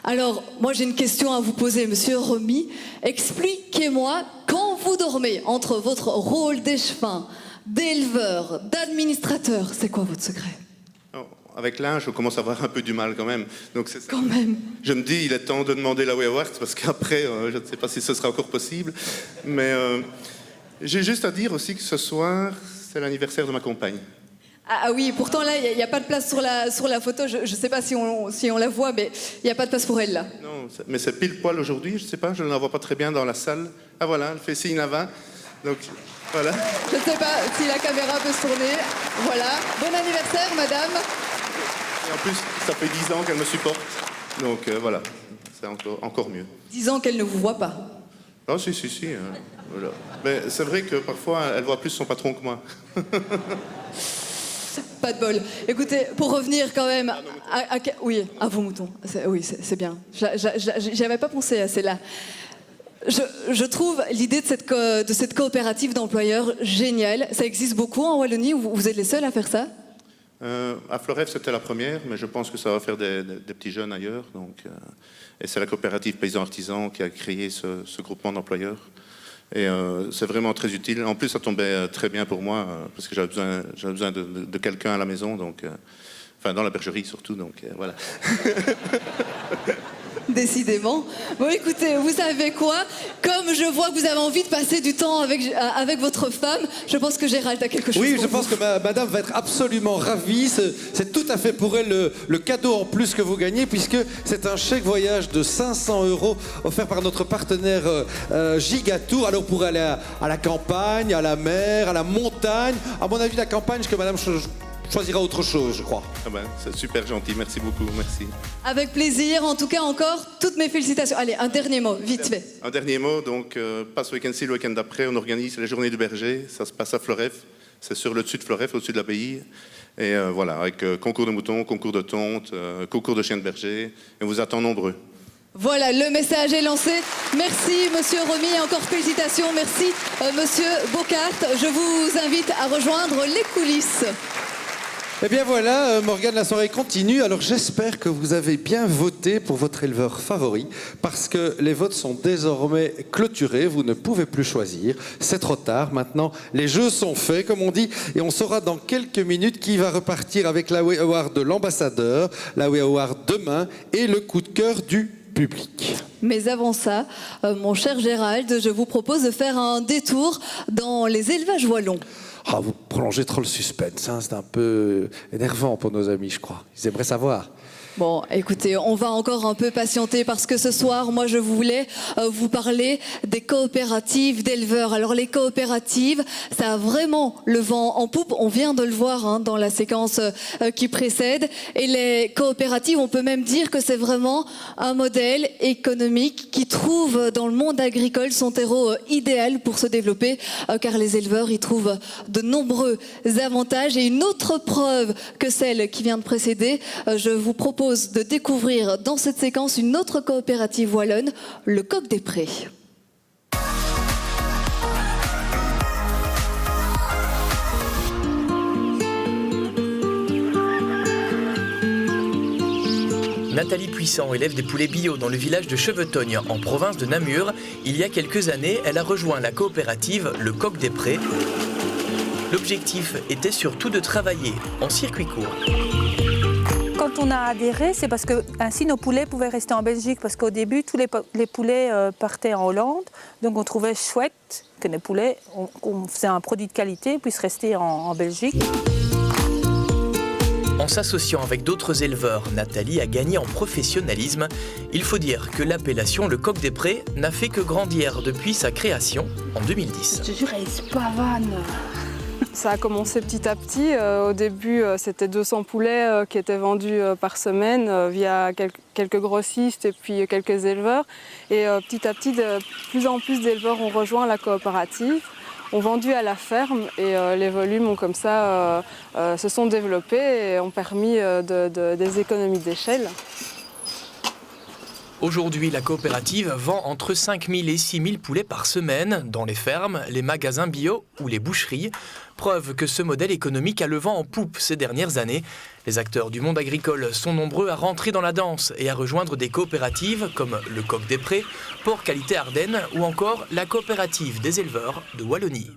Alors, moi j'ai une question à vous poser, Monsieur Remy. Expliquez-moi, quand vous dormez entre votre rôle d'échevin, d'éleveur, d'administrateur, c'est quoi votre secret? Avec l'âge, on commence à avoir un peu du mal quand même. Donc c'est ça. Quand même. Je me dis, il est temps de demander la Way Award, parce qu'après, je ne sais pas si ce sera encore possible. Mais j'ai juste à dire aussi que ce soir, c'est l'anniversaire de ma compagne. Ah oui, pourtant là, il n'y a pas de place sur la photo. Je ne sais pas si on la voit, mais il n'y a pas de place pour elle là. Non, mais c'est pile poil aujourd'hui, je ne sais pas, je ne la vois pas très bien dans la salle. Ah voilà, elle fait signe là-bas. Donc voilà. Je ne sais pas si la caméra peut se tourner. Voilà. Bon anniversaire, madame. Et en plus, ça fait 10 ans qu'elle me supporte. Donc voilà, c'est encore mieux. 10 ans qu'elle ne vous voit pas. Ah si, voilà. Mais c'est vrai que parfois, elle voit plus son patron que moi. Pas de bol. Écoutez, pour revenir quand même oui, à vos moutons. Oui, c'est bien. J'y avais pas pensé à celle-là. Je trouve l'idée de cette coopérative d'employeurs géniale. Ça existe beaucoup en Wallonie, vous êtes les seuls à faire ça? À Florève, c'était la première, mais je pense que ça va faire des petits jeunes ailleurs. Donc, et c'est la coopérative Paysans-Artisans qui a créé ce groupement d'employeurs. Et c'est vraiment très utile. En plus, ça tombait très bien pour moi, parce que j'avais besoin de quelqu'un à la maison, donc, enfin dans la bergerie surtout. Donc voilà. Décidément. Bon, écoutez, vous savez quoi? Comme je vois que vous avez envie de passer du temps avec votre femme, je pense que Gérald a quelque chose Oui, pour je pense que madame va être absolument ravie. C'est tout à fait pour elle le cadeau en plus que vous gagnez, puisque c'est un chèque voyage de 500 € offert par notre partenaire Gigatour. Alors, pour aller à la campagne, à la mer, à la montagne. À mon avis, la campagne, parce que madame choisira autre chose, je crois. Ah ben, c'est super gentil, merci beaucoup, merci. Avec plaisir, en tout cas encore, toutes mes félicitations. Allez, un dernier mot, vite fait. Un dernier mot, donc pas ce week-end-ci, le week-end d'après, on organise les journées du berger, ça se passe à Florève, c'est sur le dessus de Florève, au-dessus de l'abbaye. Et voilà, avec concours de moutons, concours de tonte, concours de chiens de berger, et on vous attend nombreux. Voilà, le message est lancé. Merci, monsieur Romy, encore félicitations. Merci, monsieur Bocart. Je vous invite à rejoindre les coulisses. Eh bien voilà, Morgane, la soirée continue. Alors j'espère que vous avez bien voté pour votre éleveur favori, parce que les votes sont désormais clôturés. Vous ne pouvez plus choisir. C'est trop tard. Maintenant, les jeux sont faits, comme on dit, et on saura dans quelques minutes qui va repartir avec la Way Award de l'ambassadeur, la Way Award demain et le coup de cœur du public. Mais avant ça, mon cher Gérald, je vous propose de faire un détour dans les élevages wallons. Ah, vous prolongez trop le suspense, hein. C'est un peu énervant pour nos amis, je crois. Ils aimeraient savoir. Bon, écoutez, on va encore un peu patienter parce que ce soir, moi, je voulais vous parler des coopératives d'éleveurs. Alors, les coopératives, ça a vraiment le vent en poupe. On vient de le voir dans la séquence qui précède. Et les coopératives, on peut même dire que c'est vraiment un modèle économique qui trouve dans le monde agricole son terreau idéal pour se développer, car les éleveurs y trouvent de nombreux avantages. Et une autre preuve que celle qui vient de précéder, je vous propose de découvrir dans cette séquence une autre coopérative wallonne, le Coq des Prés. Nathalie Puissant élève des poulets bio dans le village de Chevetogne, en province de Namur. Il y a quelques années, elle a rejoint la coopérative Le Coq des Prés. L'objectif était surtout de travailler en circuit court. Quand on a adhéré, c'est parce que ainsi nos poulets pouvaient rester en Belgique, parce qu'au début, tous les poulets partaient en Hollande. Donc on trouvait chouette que les poulets, on faisait un produit de qualité, puissent rester en Belgique. En s'associant avec d'autres éleveurs, Nathalie a gagné en professionnalisme. Il faut dire que l'appellation Le Coq des Prés n'a fait que grandir depuis sa création en 2010. Je te jure, elle est pas vanne. Ça a commencé petit à petit. Au début, c'était 200 poulets qui étaient vendus par semaine via quelques grossistes et puis quelques éleveurs. Et petit à petit, de plus en plus d'éleveurs ont rejoint la coopérative, ont vendu à la ferme et les volumes ont comme ça se sont développés et ont permis des économies d'échelle. Aujourd'hui, la coopérative vend entre 5 000 et 6 000 poulets par semaine dans les fermes, les magasins bio ou les boucheries. Preuve que ce modèle économique a le vent en poupe ces dernières années. Les acteurs du monde agricole sont nombreux à rentrer dans la danse et à rejoindre des coopératives comme le Coq des Prés, Porc Qualité Ardennes ou encore la coopérative des éleveurs de Wallonie.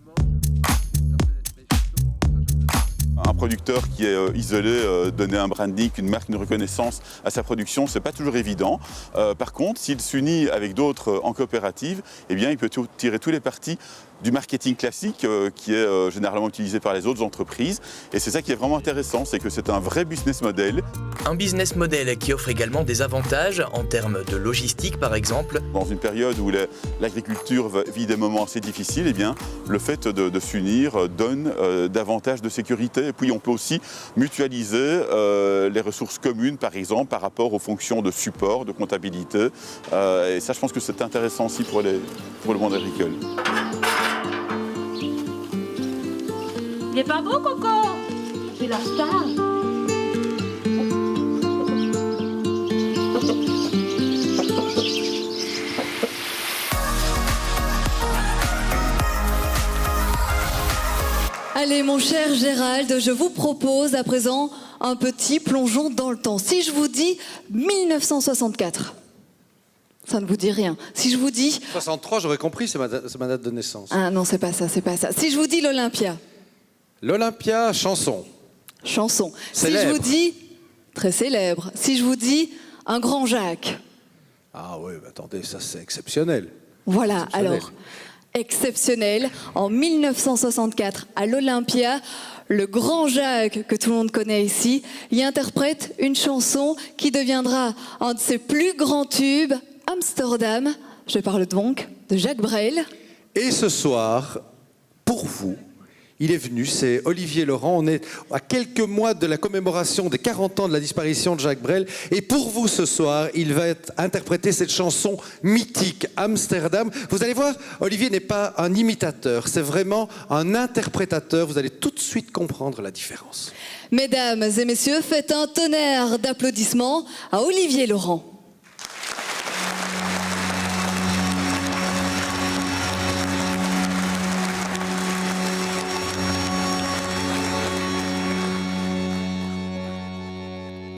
Un producteur qui est isolé, donner un branding, une marque, une reconnaissance à sa production, c'est pas toujours évident. Par contre, s'il s'unit avec d'autres en coopérative, eh bien, il peut tirer tous les partis du marketing classique qui est généralement utilisé par les autres entreprises. Et c'est ça qui est vraiment intéressant, c'est que c'est un vrai business model. Un business model qui offre également des avantages en termes de logistique par exemple. Dans une période où l'agriculture vit des moments assez difficiles, eh bien, le fait de s'unir donne davantage de sécurité. Et puis on peut aussi mutualiser les ressources communes par exemple par rapport aux fonctions de support, de comptabilité. Et ça je pense que c'est intéressant aussi pour le monde agricole. Il est pas beau, Coco? C'est la star. Allez, mon cher Gérald, je vous propose à présent un petit plongeon dans le temps. Si je vous dis 1964, ça ne vous dit rien. Si je vous dis... 63, j'aurais compris, c'est ma date de naissance. Ah non, c'est pas ça, c'est pas ça. Si je vous dis l'Olympia. L'Olympia, chanson. Chanson. Célèbre. Si je vous dis... Très célèbre. Si je vous dis un grand Jacques. Ah oui, mais attendez, ça c'est exceptionnel. Voilà, Exceptionnel. alors, exceptionnel. En 1964, à l'Olympia, le grand Jacques, que tout le monde connaît ici, y interprète une chanson qui deviendra un de ses plus grands tubes, Amsterdam. Je parle donc de Jacques Brel. Et ce soir, pour vous, il est venu, c'est Olivier Laurent. On est à quelques mois de la commémoration des 40 ans de la disparition de Jacques Brel. Et pour vous, ce soir, il va interpréter cette chanson mythique, Amsterdam. Vous allez voir, Olivier n'est pas un imitateur, c'est vraiment un interprétateur. Vous allez tout de suite comprendre la différence. Mesdames et messieurs, faites un tonnerre d'applaudissements à Olivier Laurent.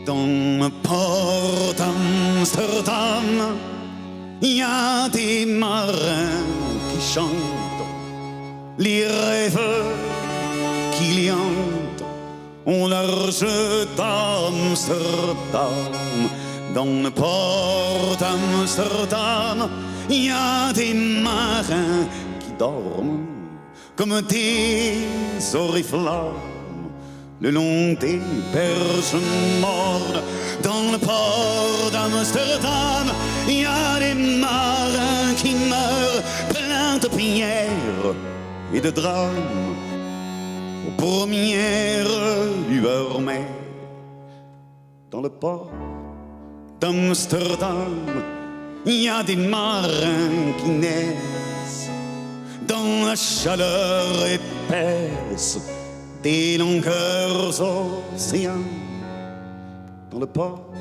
Dans le port d'Amsterdam, il y a des marins qui chantent, les rêveurs qui liantent au large d'Amsterdam. Dans le port d'Amsterdam, il y a des marins qui dorment comme des oriflammes le long des berges mornes. Dans le port d'Amsterdam, il y a des marins qui meurent pleins de pierres et de drames aux premières lueurs mer. Dans le port d'Amsterdam, il y a des marins qui naissent dans la chaleur épaisse des longueurs océans. Dans le port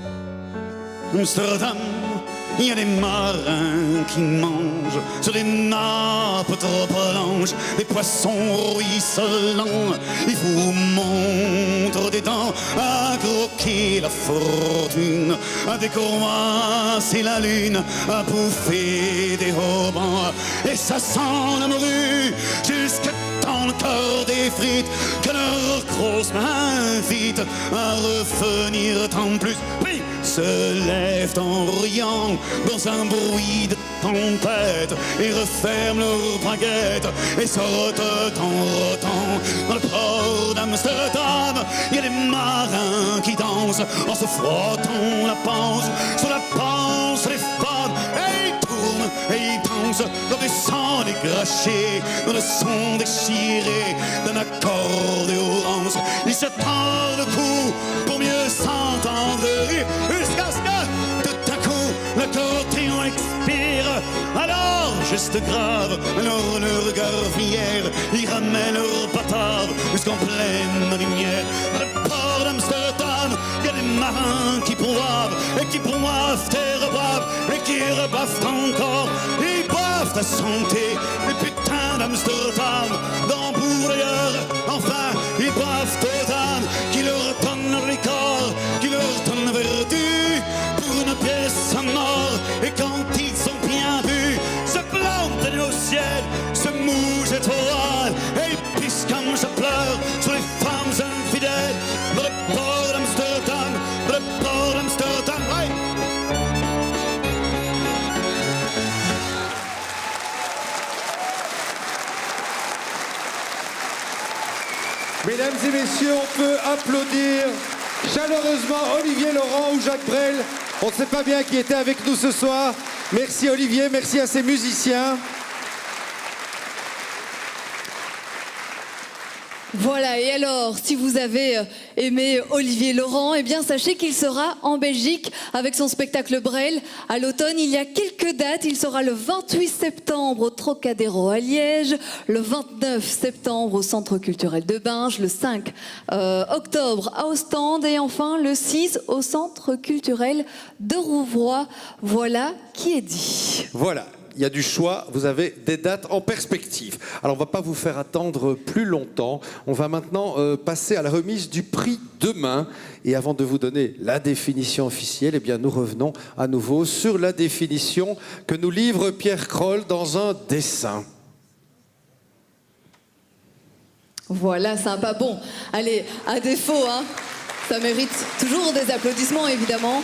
d'Amsterdam, il y a des marins qui mangent sur des nappes trop blanches des poissons ruisselants. Ils vous montrent des dents à croquer la fortune, à décroisser la lune, à bouffer des haubans. Et ça sent la morue jusque dans le cœur des frites que leurs grosses mains invitent à revenir tant plus. Puis se lèvent en riant dans un bruit de tempête et referment leurs baguettes et sortent en rotant. Dans le port d'Amsterdam, il y a des marins qui dansent en se frottant la panse sur la panse des femmes. Et ils tournent et ils dansent dans des sangs dégrachés, dans le son déchiré d'un accordéon. Ils se tendent le cou pour mieux s'entendre rire jusqu'à ce que tout à coup l'accordéon expire. Alors, juste grave, alors le regard fier, ils ramènent leur batave jusqu'en pleine lumière. Dans le port d'Amsterdam, il y a des marins qui pourvoivent et qui pourvoivent et reboivent et qui reboivent encore. Ils boivent à santé, les putains d'Amsterdam, d'Hambourg d'ailleurs. Enfin, ils boivent aux âmes qui leur donnent les corps, qui leur donnent vertu pour une pièce en or. Et quand ils sont bien vus, se plantent au ciel, se mouchent et toile, et ils pissent comme je pleure sur les femmes infidèles. Le port d'Amsterdam, le port d'Amsterdam, ouais. Mesdames et messieurs, on peut applaudir chaleureusement Olivier Laurent ou Jacques Brel. On ne sait pas bien qui était avec nous ce soir. Merci Olivier, merci à ces musiciens. Voilà, et alors, si vous avez aimé Olivier Laurent, eh bien sachez qu'il sera en Belgique avec son spectacle Brel à l'automne. Il y a quelques dates, il sera le 28 septembre au Trocadéro à Liège, le 29 septembre au Centre culturel de Binge, le 5 octobre à Ostende et enfin le 6 au Centre culturel de Rouvroy. Voilà qui est dit. Voilà. Il y a du choix, vous avez des dates en perspective. Alors on ne va pas vous faire attendre plus longtemps. On va maintenant passer à la remise du prix demain. Et avant de vous donner la définition officielle, eh bien nous revenons à nouveau sur la définition que nous livre Pierre Kroll dans un dessin. Voilà, sympa. Bon, allez, à défaut, hein, ça mérite toujours des applaudissements évidemment.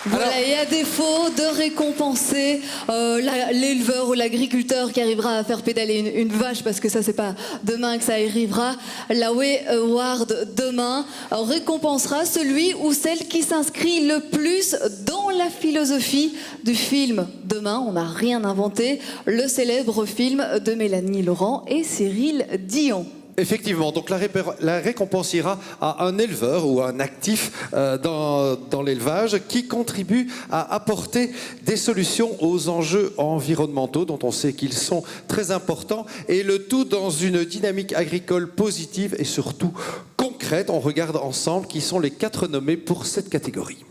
Voilà, et à défaut de récompenser l'éleveur ou l'agriculteur qui arrivera à faire pédaler une vache, parce que ça c'est pas demain que ça arrivera, l'Awe Award demain récompensera celui ou celle qui s'inscrit le plus dans la philosophie du film Demain, on n'a rien inventé, le célèbre film de Mélanie Laurent et Cyril Dion. Effectivement, donc la récompense ira à un éleveur ou à un actif dans l'élevage qui contribue à apporter des solutions aux enjeux environnementaux dont on sait qu'ils sont très importants et le tout dans une dynamique agricole positive et surtout concrète. On regarde ensemble qui sont les 4 nommés pour cette catégorie.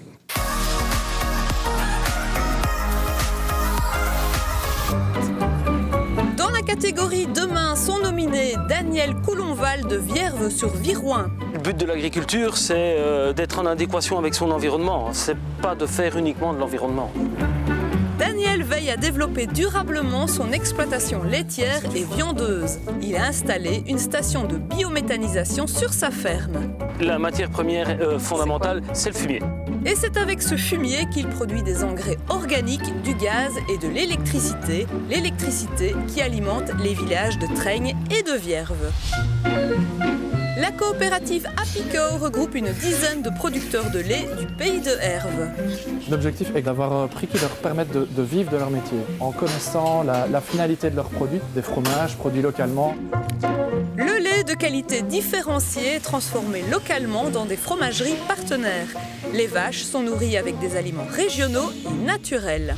Catégorie Demain sont nominés Daniel Coulonval de Vierve-sur-Virouin. Le but de l'agriculture, c'est d'être en adéquation avec son environnement. C'est pas de faire uniquement de l'environnement. Daniel veille à développer durablement son exploitation laitière et viandeuse. Il a installé une station de biométhanisation sur sa ferme. La matière première fondamentale, c'est le fumier. Et c'est avec ce fumier qu'il produit des engrais organiques, du gaz et de l'électricité. L'électricité qui alimente les villages de Traigne et de Vierve. La coopérative Apico regroupe une dizaine de producteurs de lait du pays de Herve. L'objectif est d'avoir un prix qui leur permette de vivre de leur métier, en connaissant la finalité de leurs produits, des fromages produits localement. Le lait de qualité différenciée est transformé localement dans des fromageries partenaires. Les vaches sont nourries avec des aliments régionaux et naturels.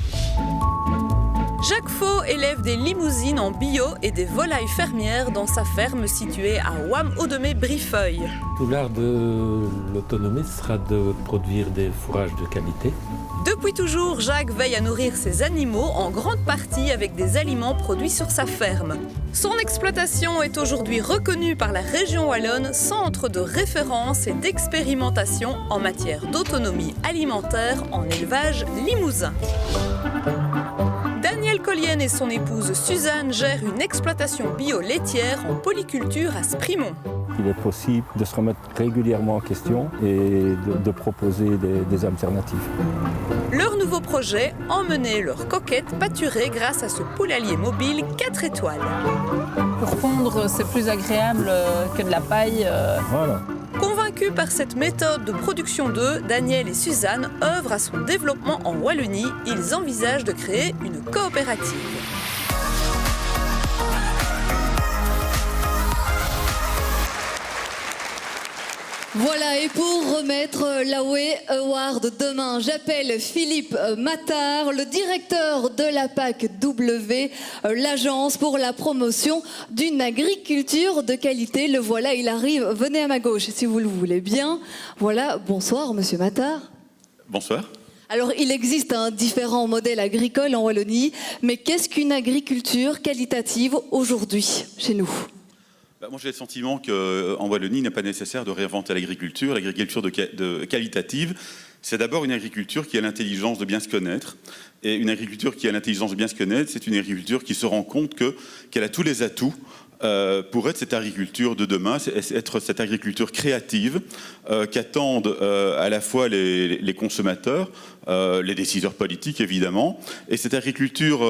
Jacques Faux élève des limousines en bio et des volailles fermières dans sa ferme située à Ouam-Haudemay-Brifeuille. Tout l'art de l'autonomie sera de produire des fourrages de qualité. Depuis toujours, Jacques veille à nourrir ses animaux en grande partie avec des aliments produits sur sa ferme. Son exploitation est aujourd'hui reconnue par la région wallonne centre de référence et d'expérimentation en matière d'autonomie alimentaire en élevage limousin. Daniel Collienne et son épouse Suzanne gèrent une exploitation bio-laitière en polyculture à Sprimont. Il est possible de se remettre régulièrement en question et de proposer des alternatives. Leur nouveau projet, emmener leurs coquettes pâturées grâce à ce poulailler mobile 4 étoiles. Pour pondre, c'est plus agréable que de la paille. Voilà. Convaincus par cette méthode de production d'œufs, Daniel et Suzanne œuvrent à son développement en Wallonie. Ils envisagent de créer une coopérative. Voilà, et pour remettre l'AOE Award demain, j'appelle Philippe Matard, le directeur de la PAC-W, l'agence pour la promotion d'une agriculture de qualité. Le voilà, il arrive. Venez à ma gauche, si vous le voulez bien. Voilà, bonsoir, monsieur Matard. Bonsoir. Alors, il existe différents modèles agricoles en Wallonie, mais qu'est-ce qu'une agriculture qualitative aujourd'hui, chez nous ? Moi, j'ai le sentiment qu'en Wallonie, il n'est pas nécessaire de réinventer l'agriculture. L'agriculture qualitative, c'est d'abord une agriculture qui a l'intelligence de bien se connaître. Et une agriculture qui a l'intelligence de bien se connaître, c'est une agriculture qui se rend compte qu'elle a tous les atouts pour être cette agriculture de demain, être cette agriculture créative qu'attendent à la fois les consommateurs, les décideurs politiques évidemment, et cette agriculture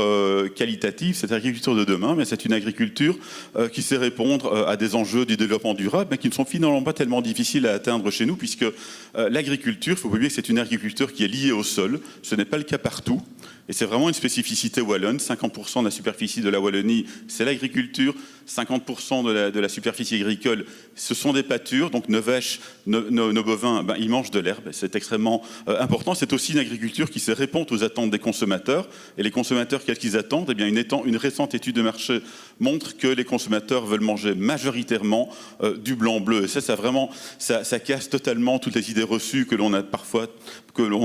qualitative, cette agriculture de demain, mais c'est une agriculture qui sait répondre à des enjeux du développement durable, mais qui ne sont finalement pas tellement difficiles à atteindre chez nous, puisque l'agriculture, il faut pas oublier que c'est une agriculture qui est liée au sol, ce n'est pas le cas partout, et c'est vraiment une spécificité wallonne. 50% de la superficie de la Wallonie, c'est l'agriculture, 50% de la superficie agricole, ce sont des pâtures, donc nos vaches, nos bovins, ils mangent de l'herbe, c'est extrêmement important. C'est aussi une agriculture qui sait répondre aux attentes des consommateurs. Et les consommateurs, qu'est-ce qu'ils attendent ? Eh bien, une récente étude de marché montre que les consommateurs veulent manger majoritairement du blanc-bleu. Et ça casse totalement toutes les idées reçues que l'on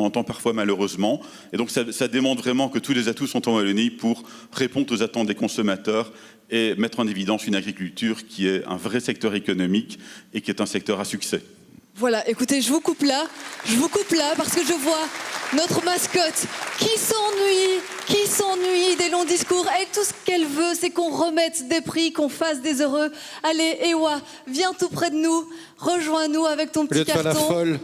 entend parfois malheureusement. Et donc, ça démontre vraiment que tous les atouts sont en Wallonie pour répondre aux attentes des consommateurs et mettre en évidence une agriculture qui est un vrai secteur économique et qui est un secteur à succès. Voilà, écoutez, je vous coupe là parce que je vois notre mascotte qui s'ennuie des longs discours. Elle, tout ce qu'elle veut, c'est qu'on remette des prix, qu'on fasse des heureux. Allez, Ewa, viens tout près de nous, rejoins-nous avec ton petit carton. Faire la folle.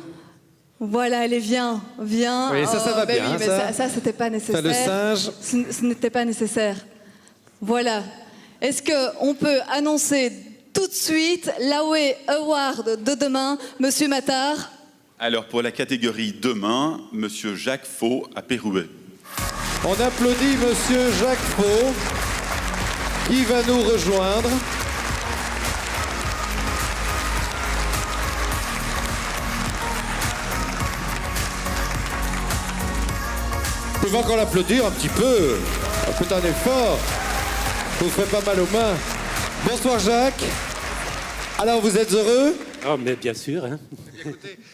Voilà, allez, viens. Oui, ça va bien. Oui, mais ça c'était pas nécessaire. T'as le singe. Ce n'était pas nécessaire. Voilà. Est-ce qu'on peut annoncer tout de suite l'AOE Award de demain, monsieur Matard? Alors, pour la catégorie demain, monsieur Jacques Faux à Pérouet. On applaudit monsieur Jacques Faux, qui va nous rejoindre. Vous pouvez encore l'applaudir un petit peu. Faites un effort. Vous ne ferez pas mal aux mains. Bonsoir Jacques. Alors vous êtes heureux? Ah mais bien sûr. Hein.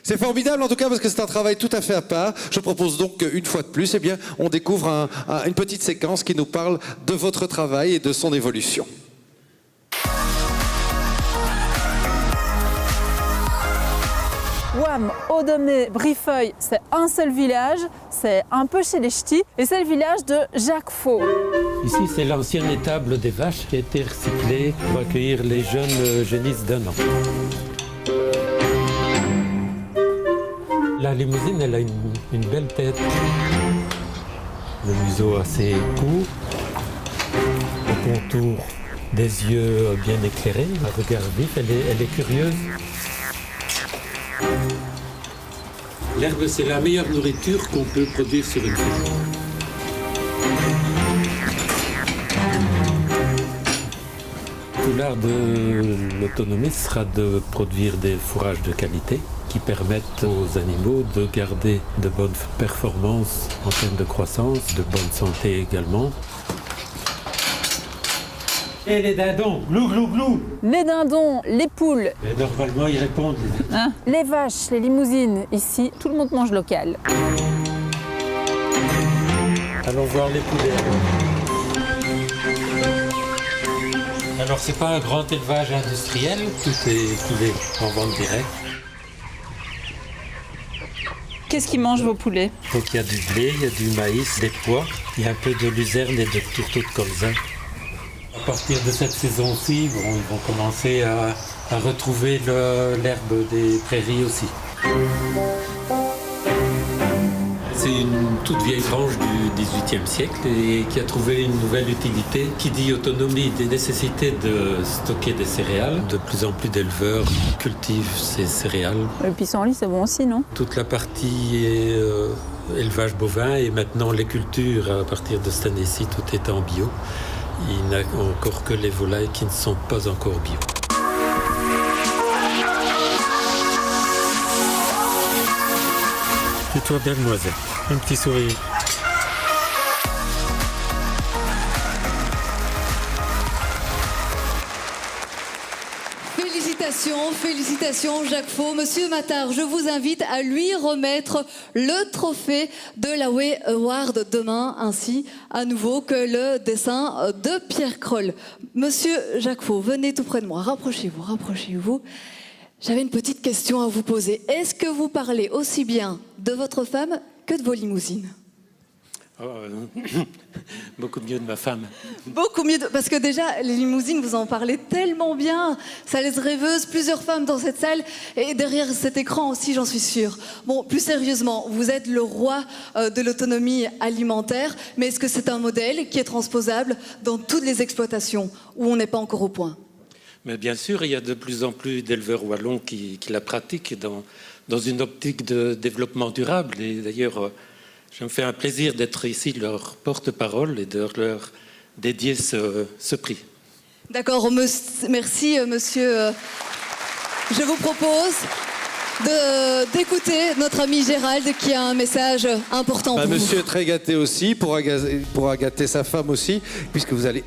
C'est formidable en tout cas parce que c'est un travail tout à fait à part. Je propose donc qu'une fois de plus, eh bien, on découvre une petite séquence qui nous parle de votre travail et de son évolution. Ouam, Audomé, Brifeuille, c'est un seul village, c'est un peu chez les ch'tis, et c'est le village de Jacques Faux. Ici, c'est l'ancienne étable des vaches qui a été recyclée pour accueillir les jeunes génisses d'1 an. La limousine, elle a une belle tête. Le museau assez court, le contour des yeux bien éclairés, un regard vif, elle est curieuse. L'herbe, c'est la meilleure nourriture qu'on peut produire sur une ferme. Tout l'art de l'autonomie sera de produire des fourrages de qualité qui permettent aux animaux de garder de bonnes performances en termes de croissance, de bonne santé également. Et les dindons, glou glou glou. Les dindons, les poules. Et normalement, ils répondent. Hein, les vaches, les limousines, ici, tout le monde mange local. Allons voir les poulets. Alors, c'est pas un grand élevage industriel, tout est en vente directe. Qu'est-ce qu'ils mangent vos poulets? Donc, il y a du blé, il y a du maïs, des pois, il y a un peu de luzerne et de tourteaux de colza. À partir de cette saison-ci, ils vont commencer à retrouver l'herbe des prairies aussi. C'est une toute vieille branche du XVIIIe siècle et qui a trouvé une nouvelle utilité qui dit autonomie, des nécessités de stocker des céréales. De plus en plus d'éleveurs cultivent ces céréales. Le pissenlit, c'est bon aussi, non? Toute la partie élevage bovin et maintenant les cultures, à partir de cette année-ci, tout est en bio. Il n'y a encore que les volailles qui ne sont pas encore bio. Victoire Delnoisette. Un petit sourire. Félicitations Jacques Faux. Monsieur Mattard, je vous invite à lui remettre le trophée de l'Away Award demain, ainsi à nouveau que le dessin de Pierre Kroll. Monsieur Jacques Faux, venez tout près de moi, rapprochez-vous, rapprochez-vous. J'avais une petite question à vous poser. Est-ce que vous parlez aussi bien de votre femme que de vos limousines ? Beaucoup mieux de ma femme. Beaucoup mieux, parce que déjà, les limousines, vous en parlez tellement bien. Ça laisse rêveuse, plusieurs femmes dans cette salle et derrière cet écran aussi, j'en suis sûre. Bon, plus sérieusement, vous êtes le roi de l'autonomie alimentaire, mais est-ce que c'est un modèle qui est transposable dans toutes les exploitations où on n'est pas encore au point ? Mais bien sûr, il y a de plus en plus d'éleveurs wallons qui la pratiquent dans une optique de développement durable. Et d'ailleurs, je me fais un plaisir d'être ici leur porte-parole et de leur dédier ce prix. D'accord, merci monsieur. Je vous propose d'écouter notre ami Gérald qui a un message important pour Monsieur vous. est très gâté aussi, pour gâter sa femme aussi, puisque vous allez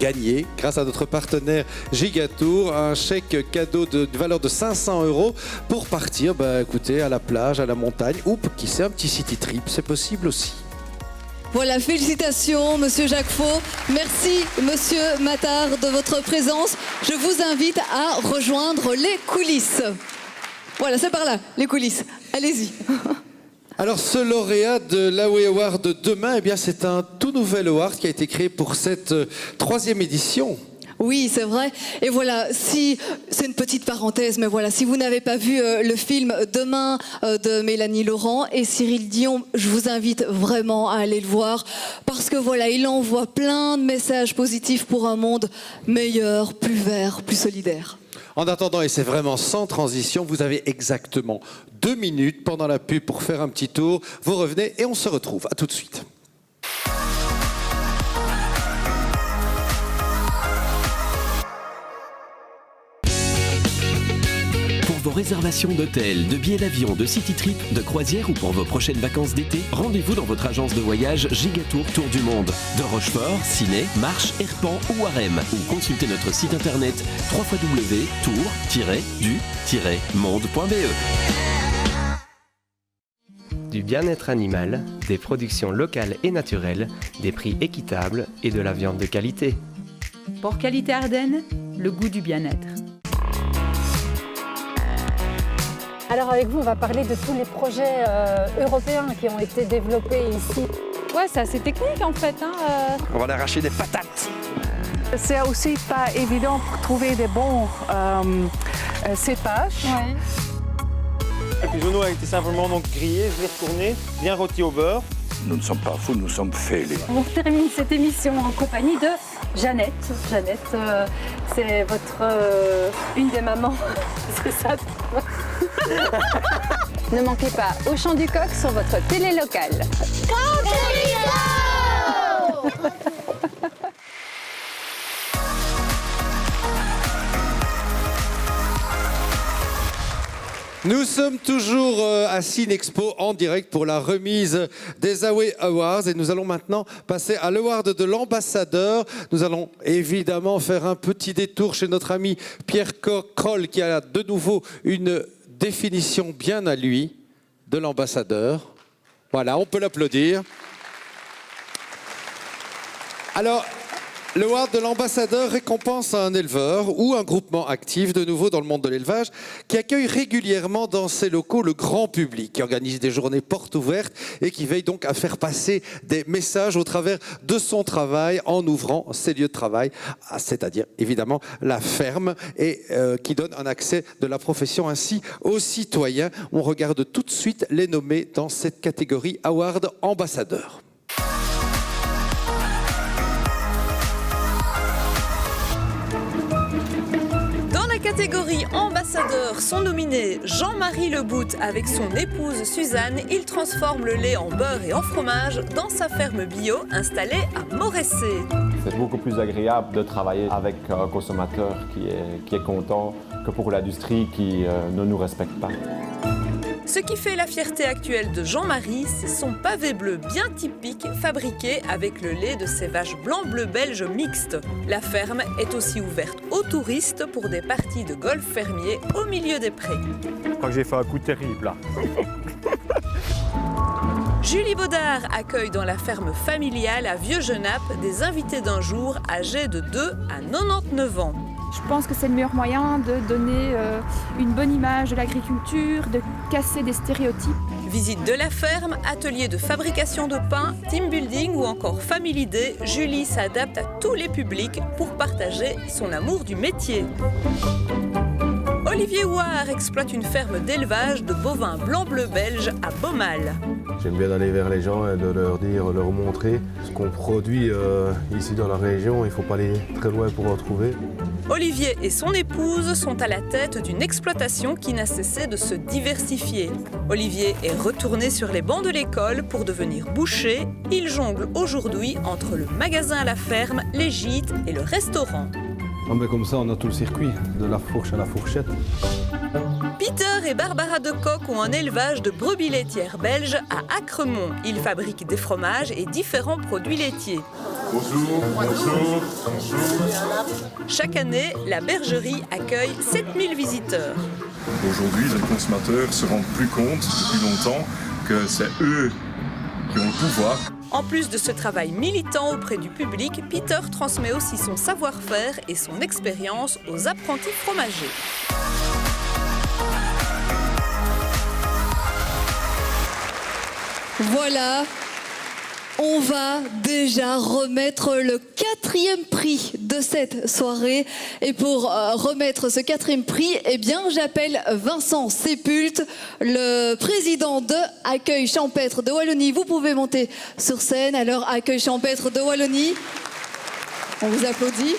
gagner, grâce à notre partenaire Gigatour, un chèque cadeau de valeur de 500 € pour partir, écoutez, à la plage, à la montagne, ou qui sait, un petit city trip, c'est possible aussi. Voilà, félicitations Monsieur Jacques Faux. Merci Monsieur Mattard de votre présence. Je vous invite à rejoindre les coulisses. Voilà, c'est par là, les coulisses. Allez-y. Alors, ce lauréat de l'Away Award de demain, eh bien, c'est un tout nouvel award qui a été créé pour cette 3e édition. Oui, c'est vrai. Et voilà, si c'est une petite parenthèse, mais voilà, si vous n'avez pas vu le film Demain de Mélanie Laurent et Cyril Dion, je vous invite vraiment à aller le voir parce que voilà, il envoie plein de messages positifs pour un monde meilleur, plus vert, plus solidaire. En attendant, et c'est vraiment sans transition, vous avez exactement 2 minutes pendant la pub pour faire un petit tour. Vous revenez et on se retrouve. À tout de suite. Pour vos réservations d'hôtels, de billets d'avion, de city trip, de croisière ou pour vos prochaines vacances d'été, rendez-vous dans votre agence de voyage Gigatour Tour du Monde. De Rochefort, Ciné, Marche, Herpan ou Harem. Ou consultez notre site internet www.tour-du-monde.be. Du bien-être animal, des productions locales et naturelles, des prix équitables et de la viande de qualité. Pour Qualité Ardennes, le goût du bien-être. Alors avec vous, on va parler de tous les projets européens qui ont été développés ici. Ouais, c'est assez technique en fait. On va arracher des patates. C'est aussi pas évident pour trouver des bons cépages. Ouais. Le pigeonneau a été simplement donc grillé, je l'ai retourné, bien rôti au beurre. Nous ne sommes pas fous, nous sommes fêlés. On termine cette émission en compagnie de Jeannette. Jeannette, c'est une des mamans, c'est ça. Ne manquez pas Au Chant du Coq sur votre télé locale. Nous sommes toujours à Cinexpo en direct pour la remise des Away Awards et nous allons maintenant passer à l'award de l'ambassadeur. Nous allons évidemment faire un petit détour chez notre ami Pierre Kroll qui a de nouveau une définition bien à lui de l'ambassadeur. Voilà, on peut l'applaudir. Alors, l'award de l'ambassadeur récompense un éleveur ou un groupement actif, de nouveau dans le monde de l'élevage, qui accueille régulièrement dans ses locaux le grand public, qui organise des journées portes ouvertes et qui veille donc à faire passer des messages au travers de son travail en ouvrant ses lieux de travail, c'est-à-dire évidemment la ferme, et qui donne un accès de la profession ainsi aux citoyens. On regarde tout de suite les nommés dans cette catégorie Award ambassadeur. Catégorie ambassadeur sont nominés Jean-Marie Lebout avec son épouse Suzanne. Il transforme le lait en beurre et en fromage dans sa ferme bio installée à Moressé. C'est beaucoup plus agréable de travailler avec un consommateur qui est content que pour l'industrie qui ne nous respecte pas. Ce qui fait la fierté actuelle de Jean-Marie, c'est son pavé bleu bien typique, fabriqué avec le lait de ses vaches blanc-bleu belges mixtes. La ferme est aussi ouverte aux touristes pour des parties de golf fermier au milieu des prés. Je crois que j'ai fait un coup terrible là. Julie Baudard accueille dans la ferme familiale à Vieux-Genappe des invités d'un jour âgés de 2 à 99 ans. Je pense que c'est le meilleur moyen de donner une bonne image de l'agriculture, de casser des stéréotypes. Visite de la ferme, atelier de fabrication de pain, team building ou encore family day, Julie s'adapte à tous les publics pour partager son amour du métier. Olivier Ouard exploite une ferme d'élevage de bovins blanc-bleu belges à Beaumal. J'aime bien d'aller vers les gens et de leur dire, leur montrer ce qu'on produit ici dans la région. Il ne faut pas aller très loin pour en trouver. Olivier et son épouse sont à la tête d'une exploitation qui n'a cessé de se diversifier. Olivier est retourné sur les bancs de l'école pour devenir boucher. Il jongle aujourd'hui entre le magasin à la ferme, les gîtes et le restaurant. Ah ben comme ça, on a tout le circuit, de la fourche à la fourchette. Peter et Barbara de Coq ont un élevage de brebis laitières belges à Acremont. Ils fabriquent des fromages et différents produits laitiers. Bonjour, bonjour, bonjour. Chaque année, la bergerie accueille 7000 visiteurs. Aujourd'hui, les consommateurs se rendent plus compte depuis longtemps que c'est eux qui ont le pouvoir. En plus de ce travail militant auprès du public, Peter transmet aussi son savoir-faire et son expérience aux apprentis fromagers. Voilà, on va déjà remettre le 4e prix de cette soirée. Et pour remettre ce 4e prix, eh bien, j'appelle Vincent Sépulte, le président de Accueil Champêtre de Wallonie. Vous pouvez monter sur scène. Alors, Accueil Champêtre de Wallonie, on vous applaudit.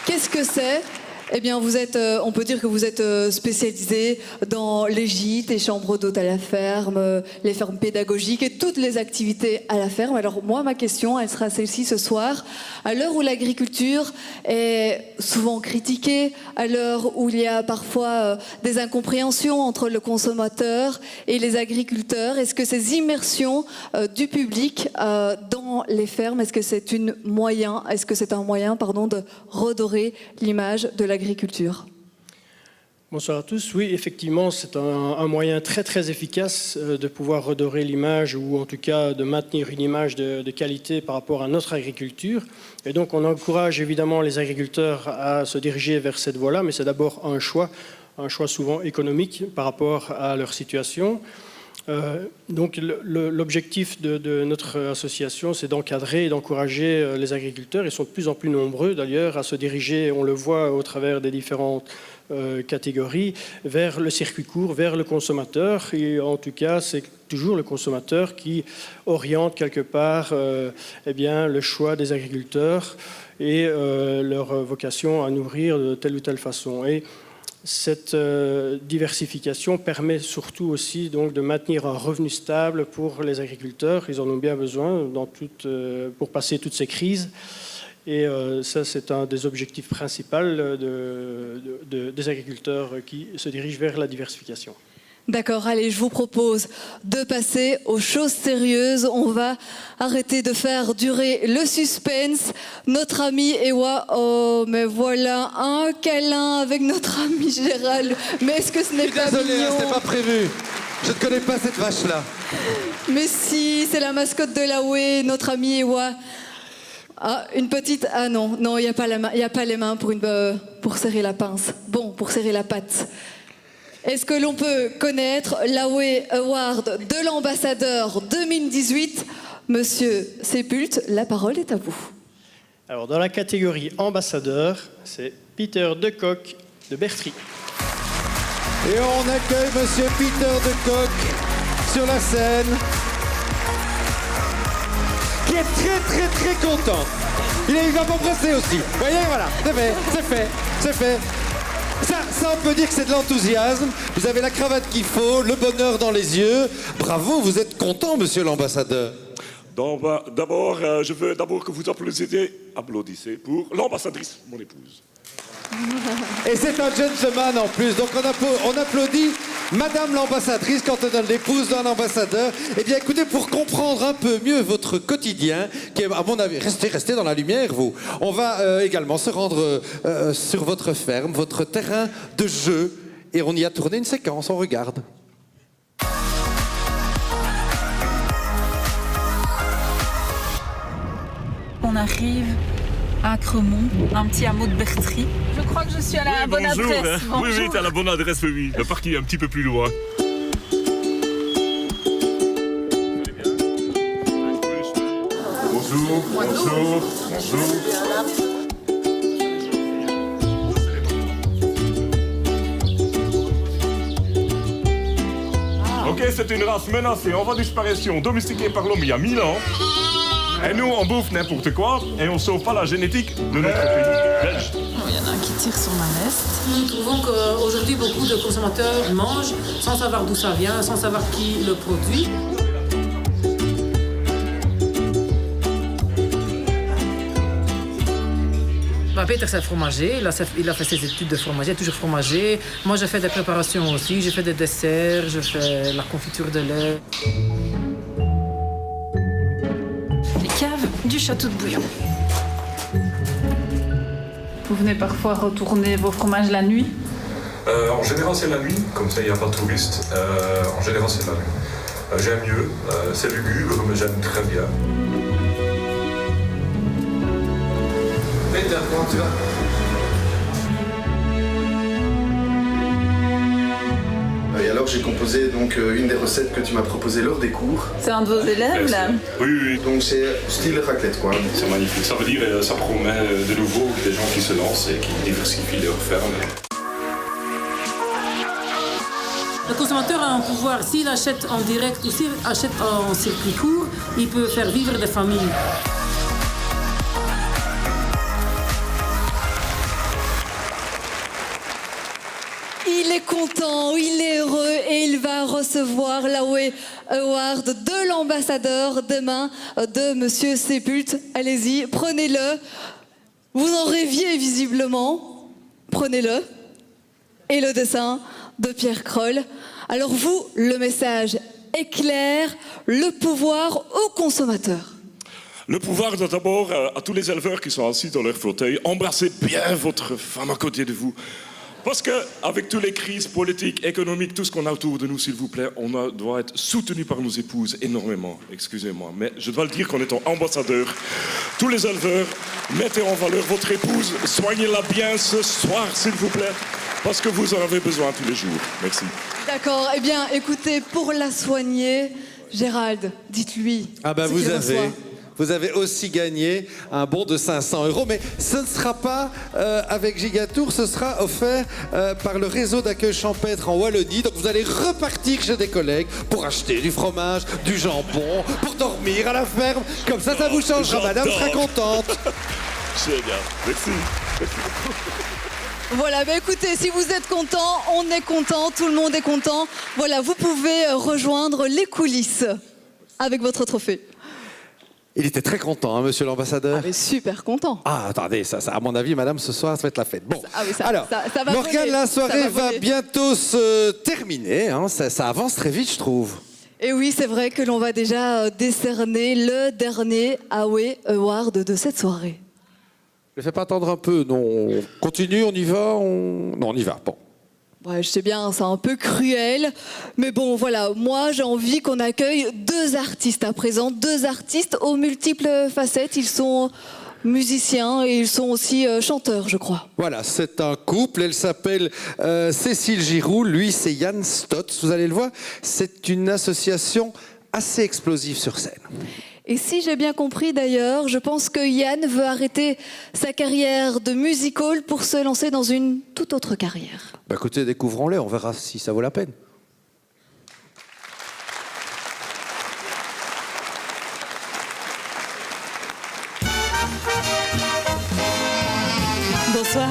Qu'est-ce que c'est ? Eh bien, on peut dire que vous êtes spécialisé dans les gîtes, les chambres d'hôtes à la ferme, les fermes pédagogiques et toutes les activités à la ferme. Alors moi, ma question, elle sera celle-ci ce soir. À l'heure où l'agriculture est souvent critiquée, à l'heure où il y a parfois des incompréhensions entre le consommateur et les agriculteurs, est-ce que ces immersions du public dans les fermes, est-ce que c'est un moyen, de redorer l'image de l'agriculture? Bonsoir à tous. Oui, effectivement, c'est un moyen très très efficace de pouvoir redorer l'image ou en tout cas de maintenir une image de qualité par rapport à notre agriculture. Et donc on encourage évidemment les agriculteurs à se diriger vers cette voie-là, mais c'est d'abord un choix souvent économique par rapport à leur situation. Donc l'objectif de notre association, c'est d'encadrer et d'encourager les agriculteurs. Ils sont de plus en plus nombreux d'ailleurs à se diriger, on le voit au travers des différentes catégories, vers le circuit court, vers le consommateur. Et en tout cas, c'est toujours le consommateur qui oriente quelque part le choix des agriculteurs et leur vocation à nourrir de telle ou telle façon. Et cette diversification permet surtout aussi donc, de maintenir un revenu stable pour les agriculteurs. Ils en ont bien besoin pour passer toutes ces crises. Et ça, c'est un des objectifs principaux des agriculteurs qui se dirigent vers la diversification. D'accord, allez, je vous propose de passer aux choses sérieuses. On va arrêter de faire durer le suspense. Notre ami Ewa, oh, mais voilà, un câlin avec notre ami Gérald. Mais est-ce que ce n'est pas mignon ? Désolé, c'était pas prévu. Je ne connais pas cette vache-là. Mais si, c'est la mascotte de l'Aoué, notre ami Ewa. Ah, une petite... Ah non, il n'y a pas la main, il n'y a pas les mains pour serrer la pince. Bon, pour serrer la patte. Est-ce que l'on peut connaître l'Aoué Award de l'ambassadeur 2018 ? Monsieur Sépulte, la parole est à vous. Alors, dans la catégorie ambassadeur, c'est Peter de Coq de Bertry. Et on accueille Monsieur Peter de Coq sur la scène, qui est très très très content. Il va m'embrasser aussi. Vous voyez, voilà, c'est fait. Ça, on peut dire que c'est de l'enthousiasme. Vous avez la cravate qu'il faut, le bonheur dans les yeux. Bravo, vous êtes content, monsieur l'ambassadeur. D'abord, je veux que vous applaudissez pour l'ambassadrice, mon épouse. Et c'est un gentleman en plus, donc on applaudit Madame l'ambassadrice, quand on donne l'épouse d'un ambassadeur, eh bien écoutez, pour comprendre un peu mieux votre quotidien, qui est à mon avis, restez dans la lumière vous, on va également se rendre sur votre ferme, votre terrain de jeu, et on y a tourné une séquence, on regarde. On arrive à Cremont, un petit hameau de Bertry. Je crois que je suis à la bonne adresse. Hein. Oui, t'es à la bonne adresse, oui. Le parc est un petit peu plus loin. Bonjour, bonjour, bonjour. Ok, c'est une race menacée en voie de disparition, domestiquée par l'homme il y a 1000 ans. Et nous, on bouffe n'importe quoi et on sauve pas la génétique de notre pays belge. Il y en a un qui tire sur ma veste. Nous trouvons qu'aujourd'hui, beaucoup de consommateurs mangent sans savoir d'où ça vient, sans savoir qui le produit. Peter, c'est fromager. Il a fait ses études de fromager, toujours fromager. Moi, je fais des préparations aussi. Je fais des desserts, je fais la confiture de lait. Les caves du château de Bouillon. Vous venez parfois retourner vos fromages la nuit? En général, c'est la nuit, comme ça, il n'y a pas de touristes. En général, c'est la nuit. J'aime mieux, c'est lugubre, mais j'aime très bien. Peter, comment tu vas? Et alors j'ai composé donc une des recettes que tu m'as proposées lors des cours. C'est un de vos élèves là? Oui, oui. Donc c'est style raclette quoi. C'est magnifique. Ça veut dire, ça promet de nouveau des gens qui se lancent et qui diversifient leur ferme. Le consommateur a un pouvoir. S'il achète en direct ou s'il achète en circuit court, il peut faire vivre des familles. Il est content, il est heureux et il va recevoir l'AOE Award de l'ambassadeur demain de Monsieur Sepult. Allez-y, prenez-le. Vous en rêviez visiblement. Prenez-le. Et le dessin de Pierre Kroll. Alors vous, le message est clair, le pouvoir aux consommateurs. Le pouvoir doit d'abord à tous les éleveurs qui sont assis dans leur fauteuil. Embrassez bien votre femme à côté de vous. Parce qu'avec toutes les crises politiques, économiques, tout ce qu'on a autour de nous, s'il vous plaît, on doit être soutenu par nos épouses énormément. Excusez-moi, mais je dois le dire qu'en étant ambassadeur, tous les éleveurs, mettez en valeur votre épouse, soignez-la bien ce soir, s'il vous plaît, parce que vous en avez besoin tous les jours. Merci. D'accord, eh bien, écoutez, pour la soigner, Gérald, dites-lui. Ah ben vous avez aussi gagné un bon de 500 €, mais ce ne sera pas avec Gigatour, ce sera offert par le réseau d'accueil champêtre en Wallonie. Donc vous allez repartir chez des collègues pour acheter du fromage, du jambon, pour dormir à la ferme. Comme ça vous changera, madame sera contente. Génial, merci. Voilà, bah écoutez, si vous êtes content, on est content, tout le monde est content. Voilà, vous pouvez rejoindre les coulisses avec votre trophée. Il était très content, hein, monsieur l'ambassadeur. Ah, mais super content. Ah, attendez, ça, à mon avis, madame, ce soir, ça va être la fête. Bon, alors, ça va Morgane, voler, la soirée ça va bientôt se terminer. Hein, ça avance très vite, je trouve. Et oui, c'est vrai que l'on va déjà décerner le dernier AOE Award de cette soirée. Ne fais pas attendre un peu, non. On continue, on y va, Non, on y va, bon. Ouais, je sais bien, c'est un peu cruel, mais bon, voilà, moi j'ai envie qu'on accueille deux artistes à présent, deux artistes aux multiples facettes. Ils sont musiciens et ils sont aussi chanteurs, je crois. Voilà, c'est un couple, elle s'appelle Cécile Giroux, lui c'est Yann Stotz, vous allez le voir, c'est une association assez explosive sur scène. Et si j'ai bien compris d'ailleurs, je pense que Yann veut arrêter sa carrière de music hall pour se lancer dans une toute autre carrière. Bah écoutez, découvrons-les, on verra si ça vaut la peine. Bonsoir.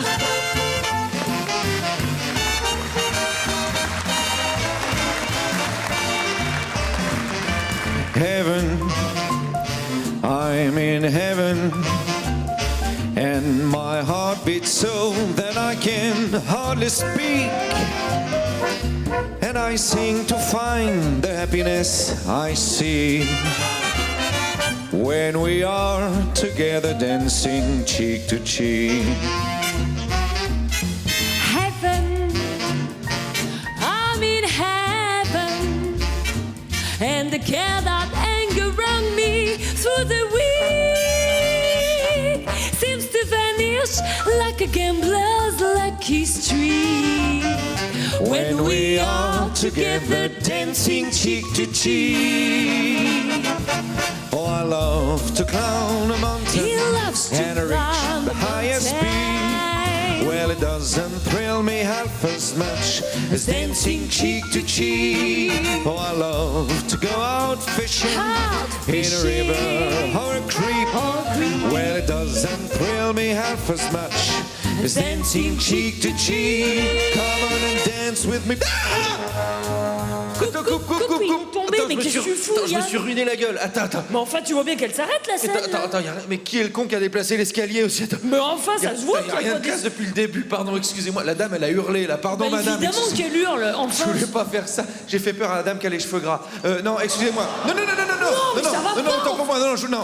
Heaven, I'm in heaven, and my heart beats so that I can hardly speak. and I sing to find the happiness I see. When we are together dancing cheek to cheek. Heaven, I'm in heaven, and the care that anger around me through the week seems to vanish like a gambler's lucky streak. When we are together dancing cheek to cheek. Oh, I love to climb a mountain He loves to and reach climb the a highest mountain. peak. Well, it doesn't thrill me half as much as dancing cheek to cheek. Oh, I love to go out fishing in a river or a creek. Well, it doesn't thrill me half as much as dancing cheek to cheek. Come on and dance with me. Coupe, il est tombé, mais qu'est-ce que tu fous, je me suis ruiné la gueule. Attends. Mais enfin, tu vois bien qu'elle s'arrête la scène. Attends, mais qui est le con qui a déplacé l'escalier aussi? Mais enfin, ça se voit qu'il n'y a rien de classe depuis le début. Pardon, excusez-moi. La dame, elle a hurlé là. Pardon, madame. Évidemment qu'elle hurle. Enfin. Je voulais pas faire ça. J'ai fait peur à la dame qui a les cheveux gras. Non, excusez-moi. Non,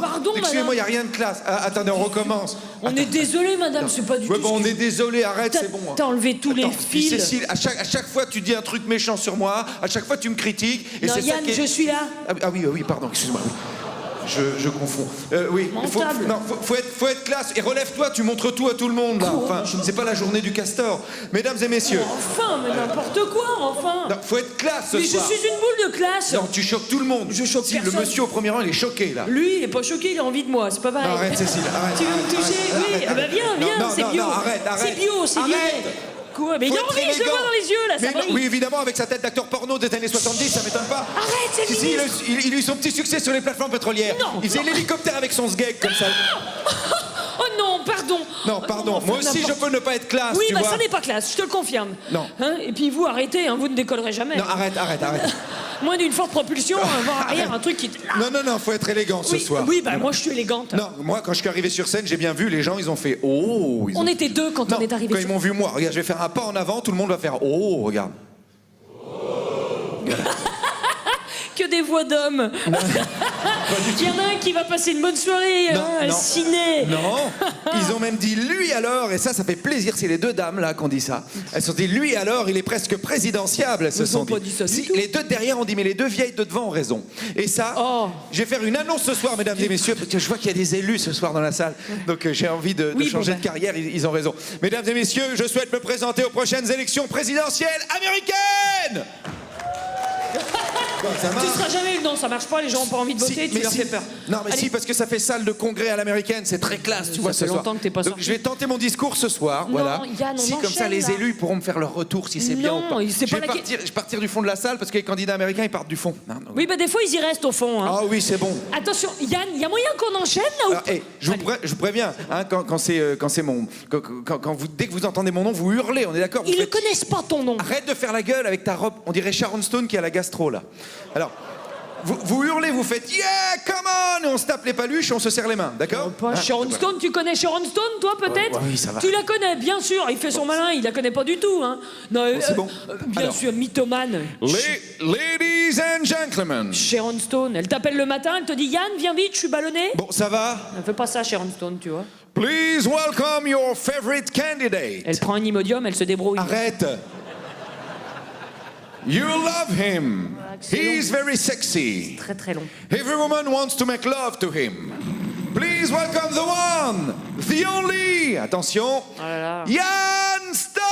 Pardon, excusez-moi, il n'y a rien de classe. Attendez, on recommence. On est désolé, madame, c'est pas du tout. On est désolé, arrête, c'est bon. T'as enlevé tous les fils. Cécile, à chaque fois tu dis un truc méchant sur moi, à chaque fois tu me critiques. Et non, c'est Yann, ça qui est... je suis là. Ah oui, pardon, excuse-moi. Oui. Je confonds. Oui, faut être classe. Et relève-toi, tu montres tout à tout le monde là. Enfin, c'est pas la journée du castor. Mesdames et messieurs. Enfin, mais n'importe quoi, enfin. Non, faut être classe ce soir. Mais je suis une boule de classe. Non, tu choques tout le monde. Je choque personne. Le monsieur au premier rang, il est choqué là. Lui, il est pas choqué, il a envie de moi, c'est pas pareil. Non, arrête, Cécile, arrête. Tu veux me toucher? Oui, bah viens, c'est bio. Non, arrête. C'est bio, c'est bio. Quoi? Mais il a envie, je le vois dans les yeux là, ça brille. Oui, évidemment, avec sa tête d'acteur porno des années 70, ça m'étonne pas. Arrête, c'est il a eu son petit succès sur les plateformes pétrolières. Il faisait l'hélicoptère avec son sgeg comme ça. Oh non, pardon. Non, pardon. Moi aussi, je peux ne pas être classe. Oui, tu bah vois. ça n'est pas classe, je te le confirme. Non. Hein? Et puis vous, arrêtez, hein, vous ne décollerez jamais. Non, arrête. Moins d'une forte propulsion, voir arrière, un truc qui... Non, faut être élégant ce soir. Oui, bah moi je suis élégante. Non, moi quand je suis arrivé sur scène, j'ai bien vu, les gens ils ont fait oh. On était deux quand on est arrivé. Quand ils m'ont vu moi, regarde, je vais faire un pas en avant, tout le monde va faire oh, regarde. Que des voix d'hommes. Il y en a un qui va passer une bonne soirée, ciné. Non, ils ont même dit lui alors, et ça fait plaisir, c'est les deux dames là qui ont dit ça. Elles se sont dit lui alors, il est presque présidentiable, elles se sont dit. Pas dit ça du tout. Les deux derrière ont dit mais les deux vieilles de devant ont raison. Et ça, je vais faire une annonce ce soir, mesdames et messieurs, parce que je vois qu'il y a des élus ce soir dans la salle, donc j'ai envie de changer de carrière, ils ont raison. Mesdames et messieurs, je souhaite me présenter aux prochaines élections présidentielles américaines. Tu seras jamais... Non, ça marche pas, les gens ont pas envie de voter, tu leur fais peur. Non, mais si, parce que ça fait salle de congrès à l'américaine, c'est très classe, tu vois, ce soir. Ça fait longtemps que t'es pas sorti. Donc, je vais tenter mon discours ce soir, voilà. Yann, si, comme ça, les élus pourront me faire leur retour, si c'est bien ou pas. Je vais partir du fond de la salle, parce que les candidats américains, ils partent du fond. Oui, bah des fois, ils y restent au fond. Ah oui, c'est bon. Attention, Yann, il y a moyen qu'on enchaîne, là, ou... Je vous préviens, hein, dès que vous entendez mon nom, vous hurlez, on est d'accord? Ils ne connaissent pas ton nom. Arrête de faire la gueule avec ta robe. On dirait Sharon Stone qui a la gastro, là. Alors... Vous hurlez, vous faites yeah, come on, et on se tape les paluches et on se serre les mains, d'accord? Sharon Stone, tu connais Sharon Stone, toi, peut-être? Oui, ça va. Tu la connais, bien sûr, il fait son malin, il la connaît pas du tout, hein. Non, c'est bon. Bien sûr, mythomane. Ladies and gentlemen. Sharon Stone, elle t'appelle le matin, elle te dit Yann, viens vite, je suis ballonné. Bon, ça va? Elle fait pas ça, Sharon Stone, tu vois. Please welcome your favorite candidate. Elle prend un Imodium, elle se débrouille. Arrête. You love him. He's very sexy. Très très long. Every woman wants to make love to him. Please welcome the one, the only. Attention. Oh là là. Yann Stone.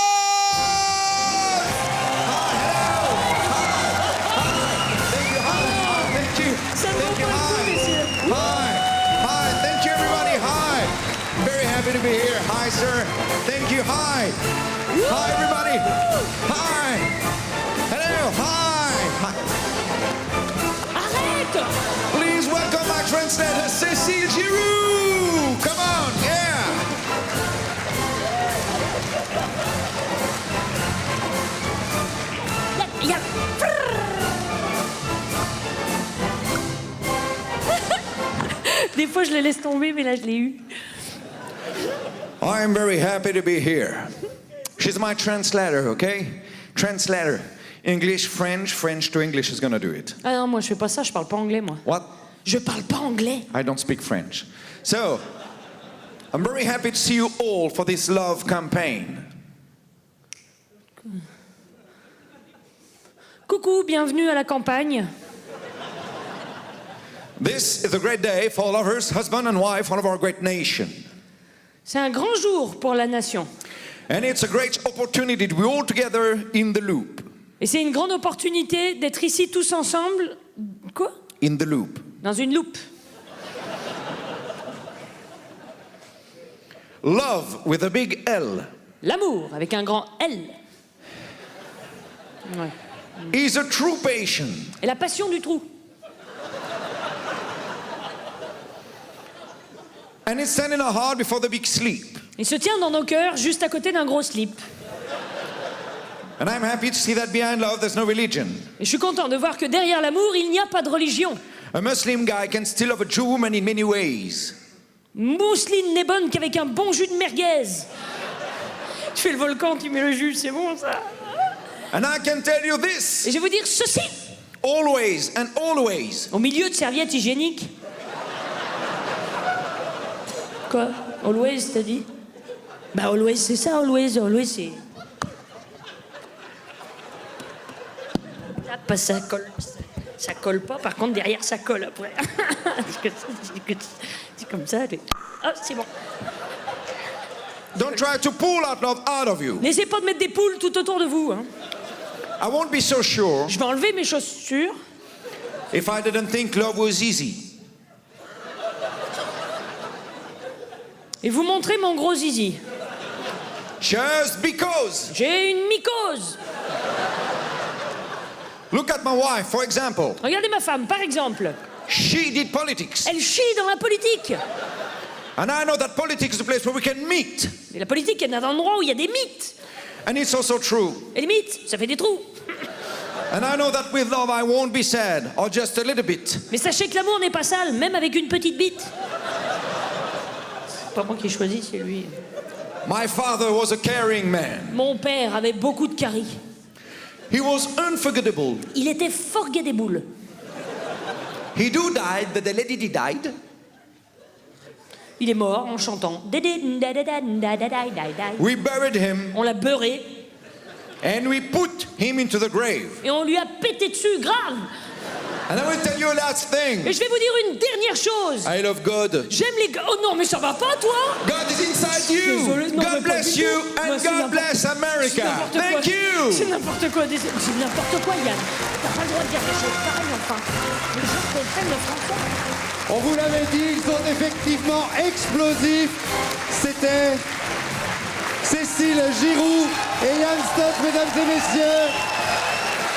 Thank you. Hi. Thank you, everybody. Hi. Very happy to be here. Hi, sir. Thank you. Hi. Hi, everybody. Hi. Hello, hi! Arrête! Please welcome my translator, Cécile Giroux! Come on, yeah! Des fois, je les laisse tomber, mais là, je l'ai eu. I'm very happy to be here. She's my translator, okay? Translator. English, French, French to English is going to do it. Ah non, moi je fais pas ça, je parle pas anglais moi. What? Je parle pas anglais. I don't speak French. So, I'm very happy to see you all for this love campaign. Coucou, bienvenue à la campagne. This is a great day for lovers, husband and wife, one of our great nation. C'est un grand jour pour la nation. And it's a great opportunity to be all together in the loop. Et c'est une grande opportunité d'être ici tous ensemble. Quoi? In the loop. Dans une loupe. Love with a big L. L'amour avec un grand L. Ouais. Is a true passion. Et la passion du trou. And it's standing in our heart before the big sleep. Il se tient dans nos cœurs juste à côté d'un gros slip. And I'm happy to see that behind love there's no religion. Et je suis content de voir que derrière l'amour, il n'y a pas de religion. A Muslim guy can still love a Jew woman in many ways. Mousseline n'est bonne qu'avec un bon jus de merguez. Tu fais le volcan, tu mets le jus, c'est bon ça. And I can tell you this. Et je vais vous dire ceci. Always and always. Au milieu de serviettes hygiéniques. Quoi? Always, t'as dit? Bah always, c'est ça, always c'est... Là, pas ça colle pas, par contre derrière ça colle après. Parce que c'est comme ça. Oh, c'est bon. Don't try to pull love out of you. N'essayez pas de mettre des poules tout autour de vous. Hein. I won't be so sure. Je vais enlever mes chaussures. If I didn't think love was easy. Et vous montrez mon gros zizi. Just because. J'ai une mycose. Look at my wife, for example. Regardez ma femme, par exemple. She did politics. Elle chie dans la politique. And I know that politics is the place where we can meet. Et la politique est un endroit où il y a des mythes. And it's also true. Et les mythes, ça fait des trous. And I know that with love I won't be sad, or just a little bit. Mais sachez que l'amour n'est pas sale, même avec une petite bite. C'est pas moi qui choisis, c'est lui. My father was a caring man. Mon père avait beaucoup de caries. He was unforgettable. Il était forgettable. He died, but the lady died. Il est mort en chantant. We buried him. On l'a beurré. And we put him into the grave. Et on lui a pété dessus, grave. And I will tell you a last thing. Et je vais vous dire une dernière chose. I love God. J'aime les gars. Oh non, mais ça va pas, toi? God is inside you. Désolé, non, God bless you and God bless America. Thank you. C'est n'importe quoi. C'est n'importe quoi, Yann. T'as pas le droit de dire des choses pareilles, enfin. Les gens comprennent le français. On vous l'avait dit, ils sont effectivement explosifs. C'était Cécile Giroux et Yann Stott, mesdames et messieurs.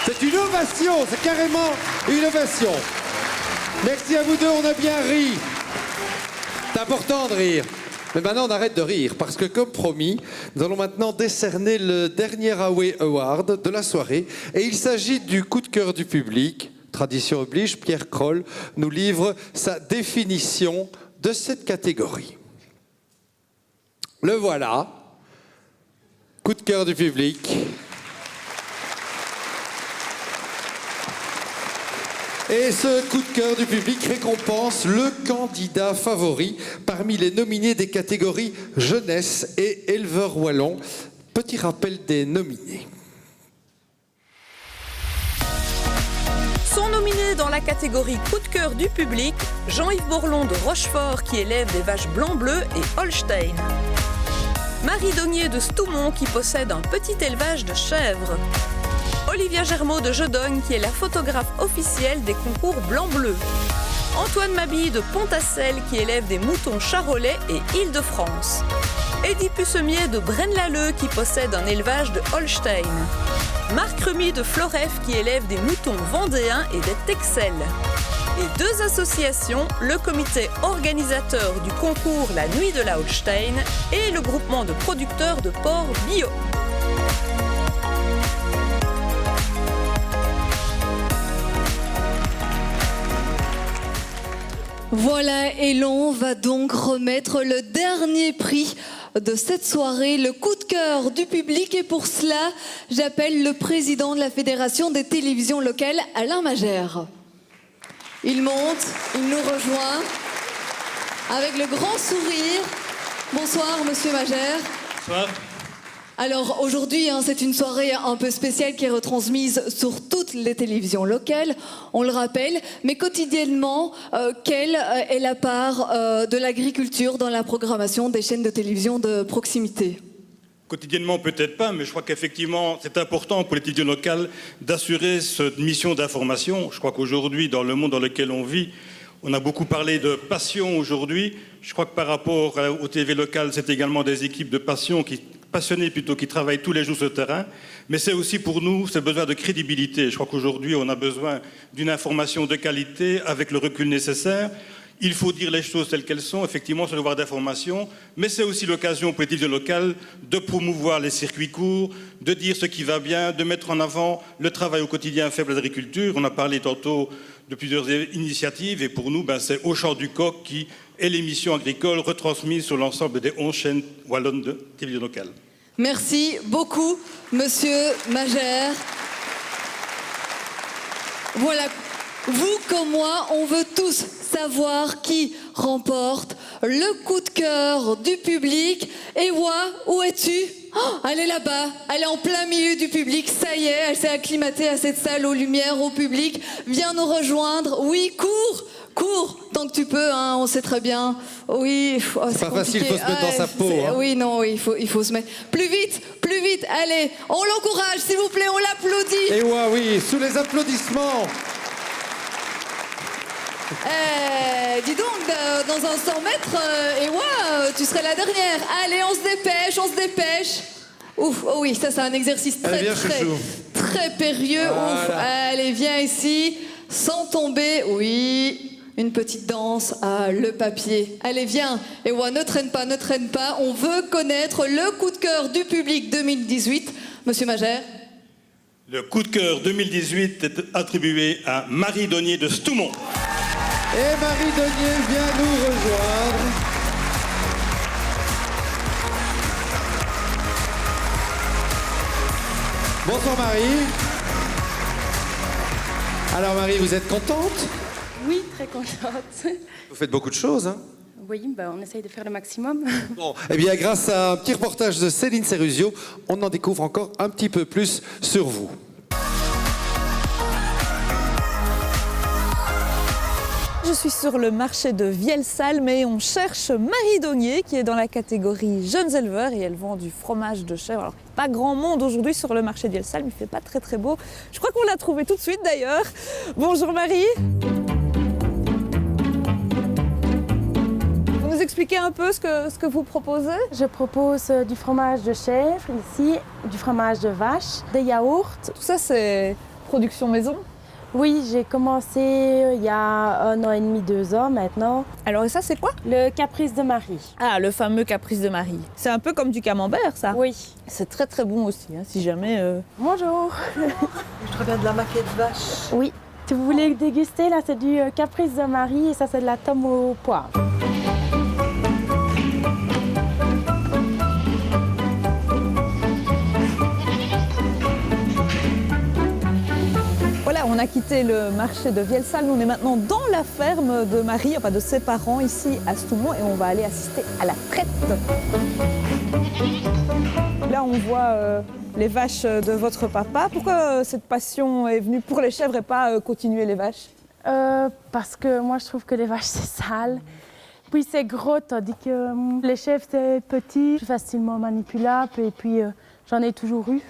C'est une ovation, c'est carrément une ovation. Merci à vous deux, on a bien ri. C'est important de rire. Mais maintenant, on arrête de rire, parce que comme promis, nous allons maintenant décerner le dernier Huawei Award de la soirée. Et il s'agit du coup de cœur du public. Tradition oblige, Pierre Kroll nous livre sa définition de cette catégorie. Le voilà. Coup de cœur du public. Et ce coup de cœur du public récompense le candidat favori parmi les nominés des catégories jeunesse et éleveur wallon. Petit rappel des nominés. Sont nominés dans la catégorie coup de cœur du public Jean-Yves Bourlon de Rochefort qui élève des vaches blanc-bleu et Holstein. Marie Dognier de Stoumont qui possède un petit élevage de chèvres. Olivia Germaud de Jodogne qui est la photographe officielle des concours blanc-bleu. Antoine Mabille de Pontassel qui élève des moutons charolais et Île-de-France. Eddy Pussemier de Braine-l'Alleud qui possède un élevage de Holstein. Marc Remy de Floref qui élève des moutons vendéens et des Texels. Et deux associations, le comité organisateur du concours La Nuit de la Holstein et le groupement de producteurs de porc bio. Voilà, et l'on va donc remettre le dernier prix de cette soirée, le coup de cœur du public. Et pour cela, j'appelle le président de la Fédération des télévisions locales, Alain Magère. Il monte, il nous rejoint avec le grand sourire. Bonsoir, monsieur Magère. Bonsoir. Alors aujourd'hui, c'est une soirée un peu spéciale qui est retransmise sur toutes les télévisions locales, on le rappelle, mais quotidiennement, quelle est la part de l'agriculture dans la programmation des chaînes de télévision de proximité ? Quotidiennement, peut-être pas, mais je crois qu'effectivement, c'est important pour les télévisions locales d'assurer cette mission d'information. Je crois qu'aujourd'hui, dans le monde dans lequel on vit, on a beaucoup parlé de passion aujourd'hui. Je crois que par rapport aux TV locales, c'est également des équipes de passionnés plutôt, qui travaillent tous les jours sur le terrain. Mais c'est aussi pour nous, c'est besoin de crédibilité. Je crois qu'aujourd'hui, on a besoin d'une information de qualité avec le recul nécessaire. Il faut dire les choses telles qu'elles sont, effectivement, sur le devoir d'information, mais c'est aussi l'occasion pour les télévisions locales de promouvoir les circuits courts, de dire ce qui va bien, de mettre en avant le travail au quotidien fait pour l'agriculture. On a parlé tantôt de plusieurs initiatives, et pour nous, c'est Au Champ du Coq qui est l'émission agricole retransmise sur l'ensemble des 11 chaînes wallonnes de télévision locale. Merci beaucoup, monsieur Magère. Voilà, vous comme moi, on veut tous savoir qui remporte le coup de cœur du public. Ewa, où es-tu ? Oh, elle est là-bas, elle est en plein milieu du public, ça y est, elle s'est acclimatée à cette salle, aux lumières, au public. Viens nous rejoindre, oui, cours, tant que tu peux, on sait très bien. Oui, c'est pas facile, il faut se mettre dans sa peau. Oui, non, il faut se mettre. Plus vite, allez, on l'encourage, s'il vous plaît, on l'applaudit. Ewa, oui, sous les applaudissements. Dis donc, dans un 100 mètres, Ewa, tu serais la dernière. Allez, on se dépêche. Ouf, oh oui, ça c'est un exercice très périlleux. Voilà. Ouf, allez, viens ici, sans tomber. Oui, une petite danse à le papier. Allez, viens. Ewa, ne traîne pas. On veut connaître le coup de cœur du public 2018. Monsieur Magère. Le coup de cœur 2018 est attribué à Marie Donnier de Stoumont. Et Marie Donnier vient nous rejoindre. Bonsoir Marie. Alors Marie, vous êtes contente ? Oui, très contente. Vous faites beaucoup de choses, hein ? Oui, on essaye de faire le maximum. Bon, eh bien grâce à un petit reportage de Céline Seruzio, on en découvre encore un petit peu plus sur vous. Je suis sur le marché de Vielsalm et on cherche Marie Donnier qui est dans la catégorie jeunes éleveurs et elle vend du fromage de chèvre. Alors, pas grand monde aujourd'hui sur le marché de Vielsalm, il fait pas très beau. Je crois qu'on l'a trouvée tout de suite d'ailleurs. Bonjour Marie. Vous nous expliquez un peu ce que vous proposez ? Je propose du fromage de chèvre ici, du fromage de vache, des yaourts. Tout ça c'est production maison ? Oui, j'ai commencé il y a 1 an et demi, 2 ans maintenant. Alors et ça c'est quoi ? Le caprice de Marie. Ah, le fameux caprice de Marie. C'est un peu comme du camembert ça ? Oui. C'est très bon aussi, hein, si jamais... Bonjour. Je reviens de la maquette vache. Oui. Si vous voulez déguster, là c'est du caprice de Marie et ça c'est de la tome au poivre. Voilà, on a quitté le marché de Vielsalm, on est maintenant dans la ferme de Marie, enfin de ses parents ici à Stoumont et on va aller assister à la traite. Là on voit les vaches de votre papa. Pourquoi cette passion est venue pour les chèvres et pas continuer les vaches ? Parce que moi je trouve que les vaches c'est sale. Puis c'est gros, tandis que les chèvres c'est petit, facilement manipulable et puis j'en ai toujours eu.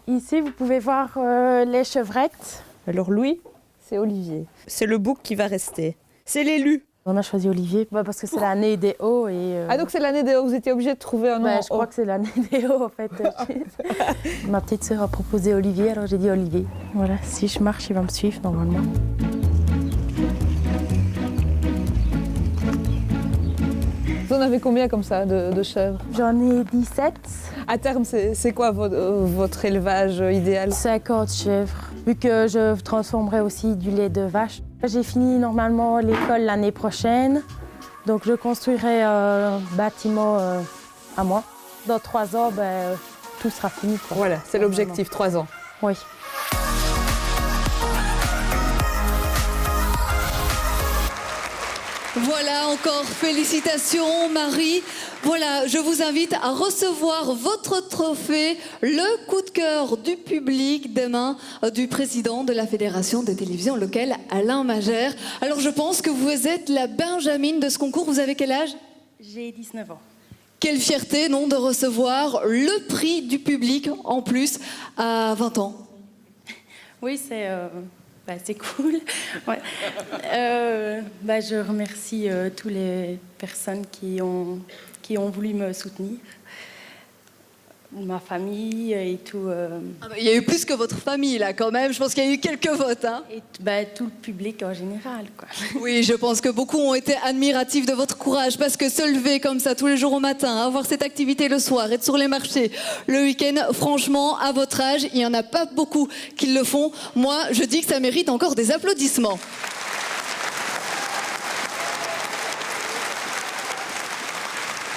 Ici, vous pouvez voir les chevrettes. Alors Louis, c'est Olivier. C'est le bouc qui va rester. C'est l'élu. On a choisi Olivier parce que c'est l'année des hauts. Ah donc c'est l'année des hauts, vous étiez obligé de trouver un nom Je crois que c'est l'année des hauts en fait. Ma petite sœur a proposé Olivier, alors j'ai dit Olivier. Voilà, si je marche, il va me suivre normalement. Vous en avez combien comme ça de chèvres ? J'en ai 17. À terme, c'est quoi votre élevage idéal ? 50 chèvres, vu que je transformerai aussi du lait de vache. J'ai fini normalement l'école l'année prochaine Donc je construirai un bâtiment à moi. Dans 3 ans, tout sera fini, quoi. Voilà, c'est l'objectif, 3 ans. Oui. Voilà, encore félicitations Marie. Voilà, je vous invite à recevoir votre trophée, le coup de cœur du public des mains du président de la Fédération des télévisions locales, Alain Magère. Alors je pense que vous êtes la Benjamine de ce concours. Vous avez quel âge? J'ai 19 ans. Quelle fierté, non, de recevoir le prix du public en plus à 20 ans. Oui, c'est cool. Ouais. Je remercie toutes les personnes qui ont voulu me soutenir. Ma famille et tout. Il y a eu plus que votre famille là quand même, je pense qu'il y a eu quelques votes. Hein. Et tout le public en général, quoi. Oui, je pense que beaucoup ont été admiratifs de votre courage parce que se lever comme ça tous les jours au matin, avoir cette activité le soir, être sur les marchés le week-end, franchement, à votre âge, il n'y en a pas beaucoup qui le font. Moi, je dis que ça mérite encore des applaudissements.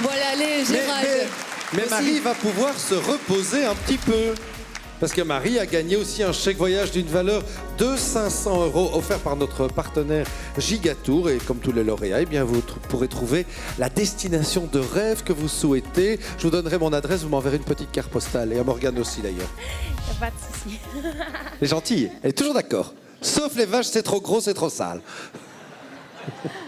Voilà, allez, Gérald. Mais Marie va pouvoir se reposer un petit peu. Parce que Marie a gagné aussi un chèque voyage d'une valeur de 500 € offert par notre partenaire Gigatour. Et comme tous les lauréats, vous pourrez trouver la destination de rêve que vous souhaitez. Je vous donnerai mon adresse, vous m'enverrez une petite carte postale. Et à Morgane aussi d'ailleurs. Il n'y a pas de souci. Elle est gentille, elle est toujours d'accord. Sauf les vaches, c'est trop gros, c'est trop sale.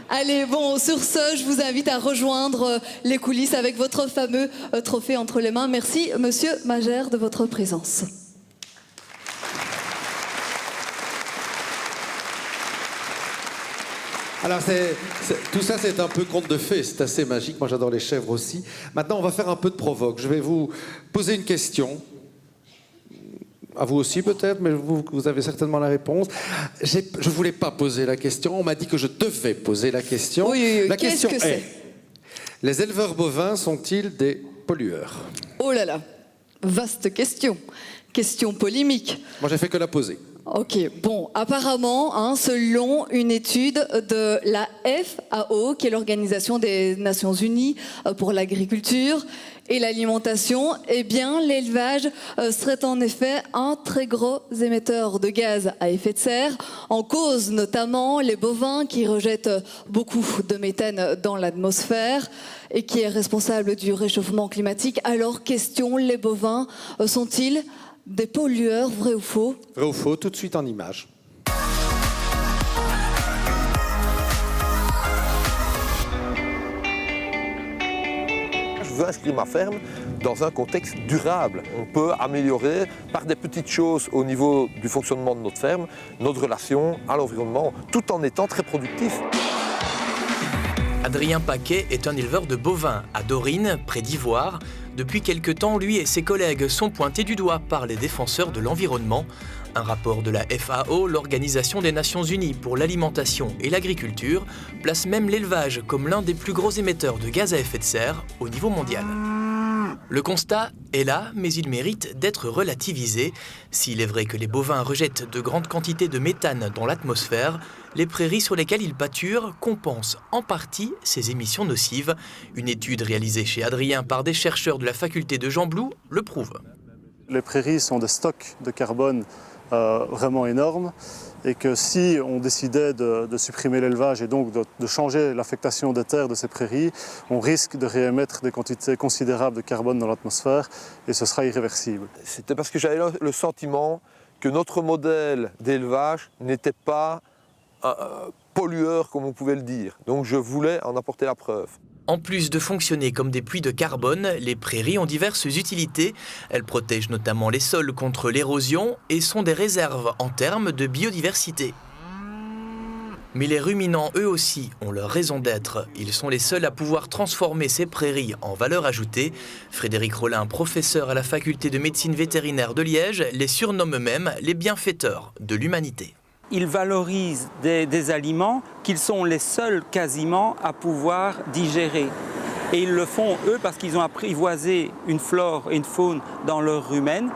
Allez, bon, sur ce, je vous invite à rejoindre les coulisses avec votre fameux trophée entre les mains. Merci, Monsieur Magère, de votre présence. Alors, tout ça, c'est un peu conte de fées, c'est assez magique. Moi, j'adore les chèvres aussi. Maintenant, on va faire un peu de provoque. Je vais vous poser une question. À vous aussi peut-être, mais vous avez certainement la réponse. Je ne voulais pas poser la question, on m'a dit que je devais poser la question. Oui, la question qu'est-ce que c'est ? Les éleveurs bovins sont-ils des pollueurs ? Oh là là, vaste question. Question polémique. Moi, j'ai fait que la poser. Ok, bon, apparemment, selon une étude de la FAO, qui est l'Organisation des Nations Unies pour l'agriculture et l'alimentation, eh bien, l'élevage serait en effet un très gros émetteur de gaz à effet de serre, en cause notamment les bovins qui rejettent beaucoup de méthane dans l'atmosphère et qui est responsable du réchauffement climatique. Alors, question, les bovins sont-ils des pollueurs, vrai ou faux? Vrai ou faux, tout de suite en image. Je veux inscrire ma ferme dans un contexte durable. On peut améliorer par des petites choses au niveau du fonctionnement de notre ferme, notre relation à l'environnement, tout en étant très productif. Adrien Paquet est un éleveur de bovins à Dorine, près d'Ivoire. Depuis quelque temps, lui et ses collègues sont pointés du doigt par les défenseurs de l'environnement. Un rapport de la FAO, l'Organisation des Nations Unies pour l'alimentation et l'agriculture, place même l'élevage comme l'un des plus gros émetteurs de gaz à effet de serre au niveau mondial. Le constat est là, mais il mérite d'être relativisé. S'il est vrai que les bovins rejettent de grandes quantités de méthane dans l'atmosphère, les prairies sur lesquelles ils pâturent compensent en partie ces émissions nocives. Une étude réalisée chez Adrien par des chercheurs de la faculté de Jean Blou le prouve. Les prairies sont des stocks de carbone vraiment énormes et que si on décidait de supprimer l'élevage et donc de changer l'affectation des terres de ces prairies, on risque de réémettre des quantités considérables de carbone dans l'atmosphère et ce sera irréversible. C'était parce que j'avais le sentiment que notre modèle d'élevage n'était pas pollueur comme on pouvait le dire. Donc je voulais en apporter la preuve. En plus de fonctionner comme des puits de carbone, les prairies ont diverses utilités. Elles protègent notamment les sols contre l'érosion et sont des réserves en termes de biodiversité. Mais les ruminants, eux aussi, ont leur raison d'être. Ils sont les seuls à pouvoir transformer ces prairies en valeur ajoutée. Frédéric Rollin, professeur à la faculté de médecine vétérinaire de Liège, les surnomme eux-mêmes les bienfaiteurs de l'humanité. Ils valorisent des aliments qu'ils sont les seuls quasiment à pouvoir digérer. Et ils le font, eux, parce qu'ils ont apprivoisé une flore et une faune dans leur rumen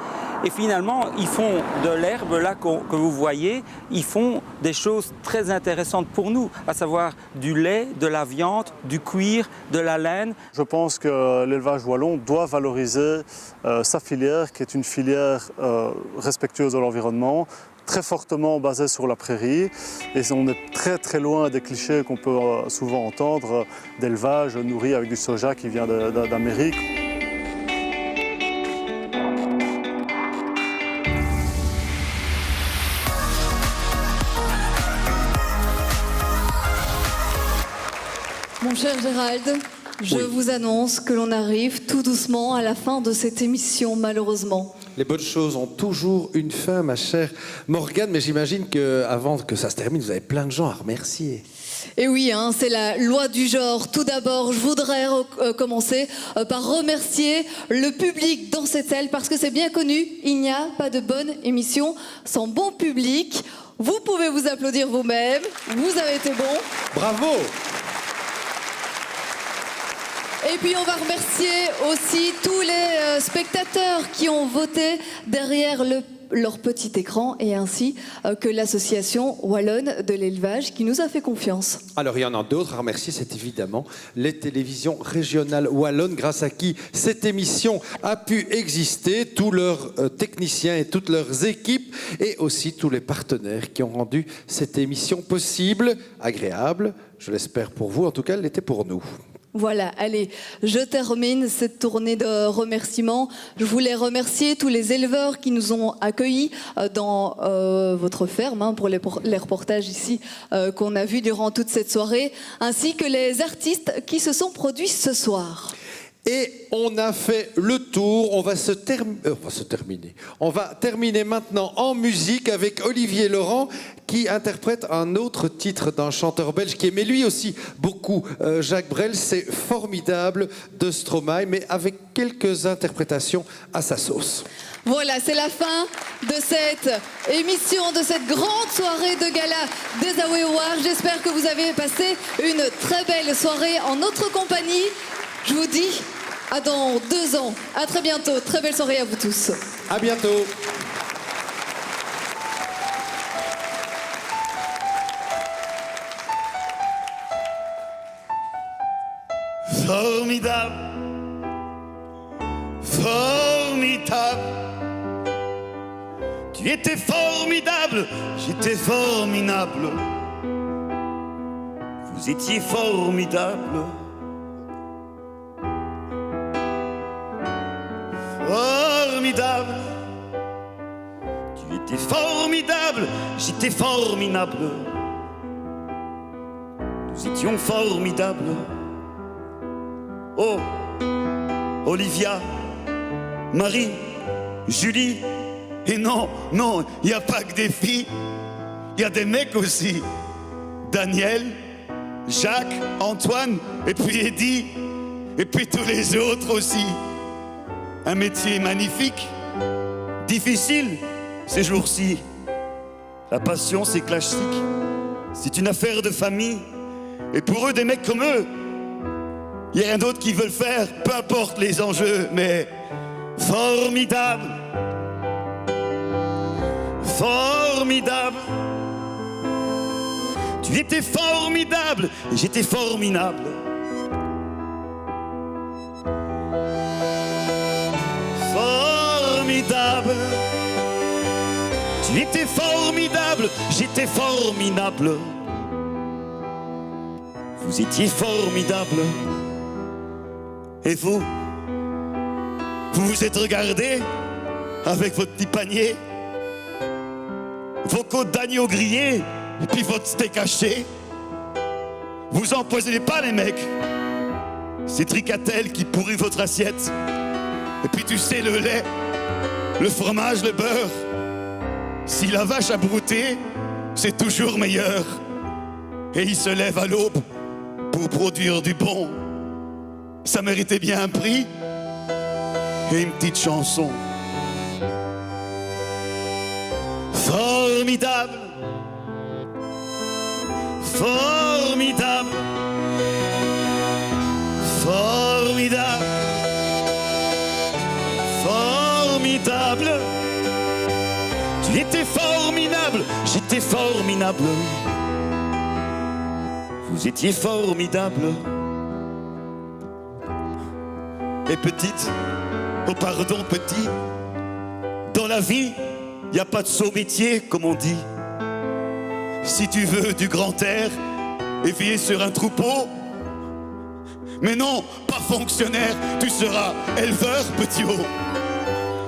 Et finalement, ils font de l'herbe, là, que vous voyez, ils font des choses très intéressantes pour nous, à savoir du lait, de la viande, du cuir, de la laine. Je pense que l'élevage wallon doit valoriser sa filière, qui est une filière respectueuse de l'environnement, très fortement basée sur la prairie. Et on est très très loin des clichés qu'on peut souvent entendre d'élevage nourri avec du soja qui vient d'Amérique. Mon cher Gérald, je vous annonce que l'on arrive tout doucement à la fin de cette émission, malheureusement. Les bonnes choses ont toujours une fin, ma chère Morgane, mais j'imagine qu'avant que ça se termine, vous avez plein de gens à remercier. Et oui, hein, c'est la loi du genre. Tout d'abord, je voudrais commencer par remercier le public dans cette salle, parce que c'est bien connu, il n'y a pas de bonne émission sans bon public. Vous pouvez vous applaudir vous-même, vous avez été bon. Bravo! Et puis on va remercier aussi tous les spectateurs qui ont voté derrière leur petit écran, et ainsi que l'association wallonne de l'élevage qui nous a fait confiance. Alors il y en a d'autres à remercier, c'est évidemment les télévisions régionales wallonnes, grâce à qui cette émission a pu exister, tous leurs techniciens et toutes leurs équipes, et aussi tous les partenaires qui ont rendu cette émission possible, agréable, je l'espère pour vous, en tout cas elle l'était pour nous. Voilà, allez, je termine cette tournée de remerciements. Je voulais remercier tous les éleveurs qui nous ont accueillis dans votre ferme, hein, pour les reportages ici qu'on a vus durant toute cette soirée, ainsi que les artistes qui se sont produits ce soir. Et on a fait le tour, on va terminer. On va terminer maintenant en musique avec Olivier Laurent qui interprète un autre titre d'un chanteur belge qui aimait lui aussi beaucoup Jacques Brel, c'est Formidable de Stromae, mais avec quelques interprétations à sa sauce. Voilà, c'est la fin de cette émission, de cette grande soirée de gala des AOE Awards. J'espère que vous avez passé une très belle soirée en notre compagnie. Je vous dis à dans 2 ans. À très bientôt. Très belle soirée à vous tous. À bientôt. Formidable, formidable. Tu étais formidable, j'étais formidable. Vous étiez formidable. Formidable. Tu étais formidable, j'étais formidable. Nous étions formidables. Oh, Olivia, Marie, Julie. Et non, non, il n'y a pas que des filles, il y a des mecs aussi. Daniel, Jacques, Antoine, et puis Eddy, et puis tous les autres aussi. Un métier magnifique, difficile ces jours-ci. La passion, c'est classique, c'est une affaire de famille. Et pour eux, des mecs comme eux, il n'y a rien d'autre qu'ils veulent faire, peu importe les enjeux, mais formidable. Formidable. Tu étais formidable et j'étais formidable. Formidable. Tu étais formidable, j'étais formidable. Vous étiez formidable. Et vous vous êtes regardés avec votre petit panier, vos côtes d'agneau grillées, et puis votre steak haché. Vous empoisonnez pas les mecs. C'est Tricatel qui pourrit votre assiette. Et puis tu sais, le lait, le fromage, le beurre, si la vache a brouté, c'est toujours meilleur. Et il se lève à l'aube pour produire du bon. Ça méritait bien un prix et une petite chanson. Formidable, formidable, formidable, formidable. Il était formidable, j'étais formidable. Vous étiez formidable. Et petite, oh pardon petit, dans la vie, y a pas de saut métier comme on dit. Si tu veux du grand air, éveillé sur un troupeau, mais non, pas fonctionnaire, tu seras éleveur petit haut.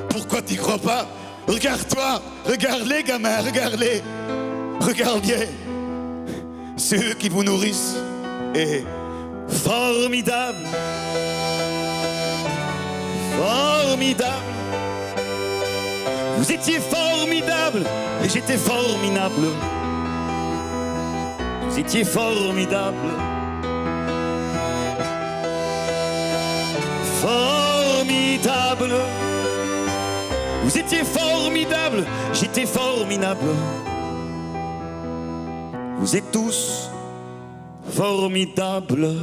Pourquoi t'y crois pas? Regarde-toi, regarde les gamins, regarde-les, regarde bien. C'est eux qui vous nourrissent. Et formidable, formidable. Vous étiez formidable et j'étais formidable. Vous étiez formidable. Formidable. Vous étiez formidable, j'étais formidable. Vous êtes tous formidables.